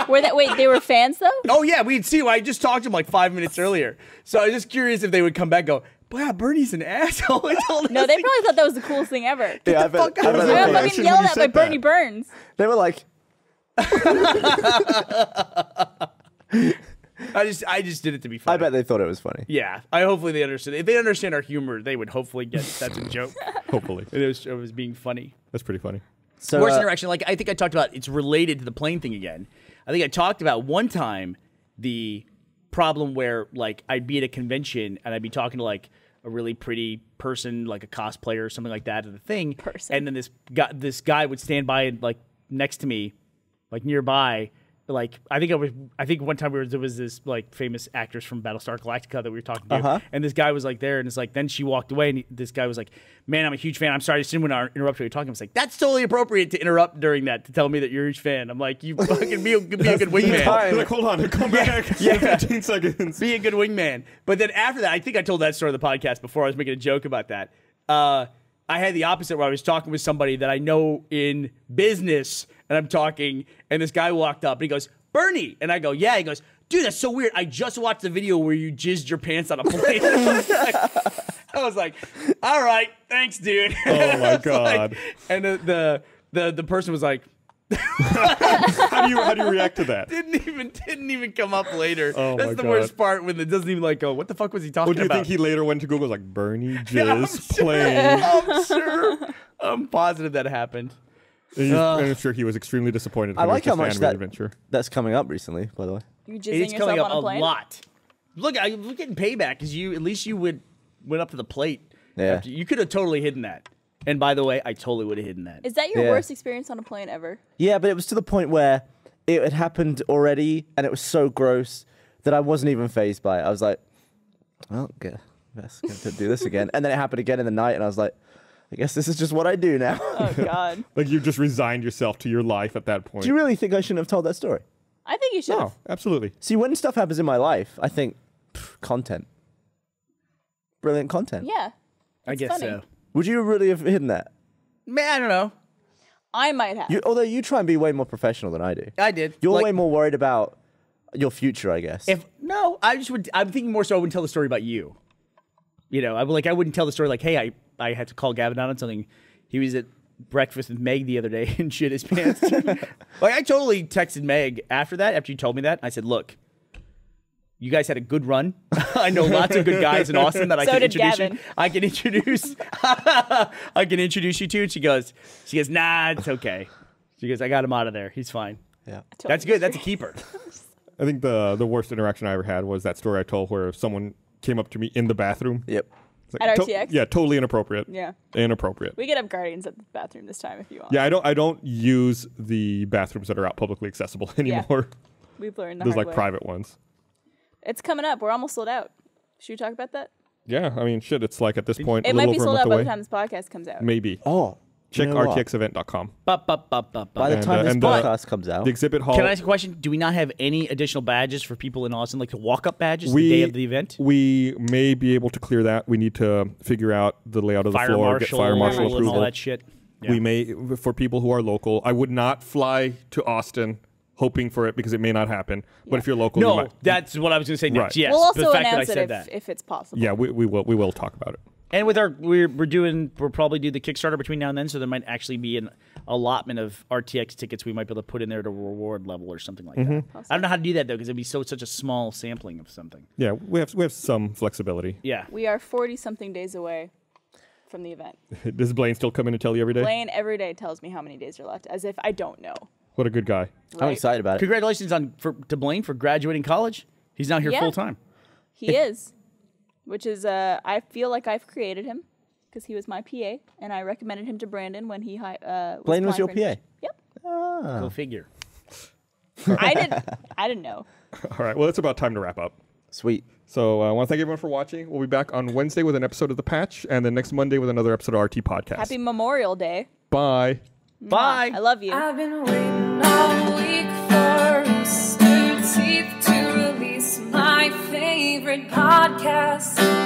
Wait, they were fans though? Oh yeah, we'd see. I just talked to them like 5 minutes earlier, so I was just curious if they would come back and go, "Wow, Bernie's an asshole." No, they probably thought that was the coolest thing ever. Yeah, I fuck out of I got fucking yelled at by Bernie Burns. They were like, I just did it to be funny. I bet they thought it was funny. Yeah, hopefully they understood. If they understand our humor, they would hopefully get that's a joke. Hopefully. It was being funny. That's pretty funny. So, Worst interaction, like I think I talked about, it's related to the plane thing again. I think I talked about one time the problem where like I'd be at a convention and I'd be talking to like a really pretty person, like a cosplayer or something like that, at the thing, and then this guy would stand by and like next to me, like nearby. Like I think one time there was this like famous actress from Battlestar Galactica that we were talking to, and this guy was like there, and it's like then she walked away, and this guy was like, "Man, I'm a huge fan. I'm sorry, I just didn't want to interrupt you. You're talking." I was like, "That's totally appropriate to interrupt during that to tell me that you're a huge fan." I'm like, "You fucking be a good wingman." You're like, hold on, come back. Yeah. 15 seconds. Be a good wingman. But then after that, I think I told that story on the podcast before. I was making a joke about that. I had the opposite where I was talking with somebody that I know in business, and I'm talking, and this guy walked up and he goes, "Burnie," and I go, "Yeah." He goes, "Dude, that's so weird. I just watched the video where you jizzed your pants on a plane." I was like, "All right, thanks, dude." Oh my god! And the person was like, How do you react to that? Didn't even come up later. Oh That's my the God. worst part when it doesn't even like go, what the fuck was he talking What do you about? think he later went to Google like Burnie Yeah, jizz plane? I'm sure. I'm positive that happened. And I'm sure he was extremely disappointed. I when it like was how just much an animated adventure. that's coming up recently, by the way. You It's jizzing coming yourself up on a a plane? lot. Look, we're getting payback because at least you went up to the plate. Yeah. You could have totally hidden that. And by the way, I totally would have hidden that. Is that your Yeah. worst experience on a plane ever? Yeah, but it was to the point where it had happened already, and it was so gross that I wasn't even fazed by it. I was like, well, guess going to do this again. And then it happened again in the night, and I was like, I guess this is just what I do now. Oh, God. Like you just resigned yourself to your life at that point. Do you really think I shouldn't have told that story? I think you should No, have. absolutely. See, when stuff happens in my life, I think, content. Brilliant content. Yeah. I It's guess funny. so. Would you really have hidden that? Man, I don't know. I might have. Although you try and be way more professional than I do. I did. You're Like, way more worried about your future, I guess. I'm thinking more so I wouldn't tell the story about you. You know, I wouldn't tell the story like, hey, I had to call Gavin out on something. He was at breakfast with Meg the other day and shit his pants. Like I totally texted Meg after you told me that. I said, look, you guys had a good run. I know lots of good guys in Austin that I So can did introduce Gavin. you. I can introduce you to. And she goes, nah, it's okay. She goes, I got him out of there. He's fine. yeah. That's good. That's a keeper. I think the worst interaction I ever had was that story I told where someone came up to me in the bathroom. Yep. It's like, At RTX? Yeah, totally inappropriate. Yeah. Inappropriate. We could have guardians at the bathroom this time if you want. Yeah, I don't use the bathrooms that are out publicly accessible anymore. We've learned the There's hard like way. private ones. It's coming up. We're almost sold out. Should we talk about that? Yeah, I mean, shit, it's like at this point It a might little be over a sold month out by away. the time this podcast comes out. Maybe. Oh. Check you know what? rtxevent.com. By the And, time this and podcast comes out. The exhibit hall. Can I ask a question? Do we not have any additional badges for people in Austin, like the walk-up badges the day of the event? We may be able to clear that. We need to figure out the layout of the floor, get fire marshal and all approval. that shit. Yeah. We may, for people who are local, I would not fly to Austin hoping for it because it may not happen. But if you're local, you No, might. that's what I was going to say next. Right. Yes, We'll the also fact that I announce said it that. if it's possible. Yeah, we will talk about it. And with we'll probably do the Kickstarter between now and then, so there might actually be an allotment of RTX tickets we might be able to put in there to reward level or something like that. I don't know how to do that though, because it'd be such a small sampling of something. Yeah, we have some flexibility. Yeah. We are 40-something days away from the event. Does Blaine still come in and tell you every day? Blaine every day tells me how many days are left, as if I don't know. What a good guy. I'm excited about it. Congratulations to Blaine for graduating college. He's now here Yeah. full time. He is, which is I feel like I've created him because he was my PA, and I recommended him to Brandon when he Blaine was your applying for PA? Yep. Go figure. I didn't know. All right. Well, it's about time to wrap up. Sweet. So I want to thank everyone for watching. We'll be back on Wednesday with an episode of The Patch, and then next Monday with another episode of RT Podcast. Happy Memorial Day. Bye. Bye. I love you. I've been waiting all week for Rooster Teeth to release my favorite podcast.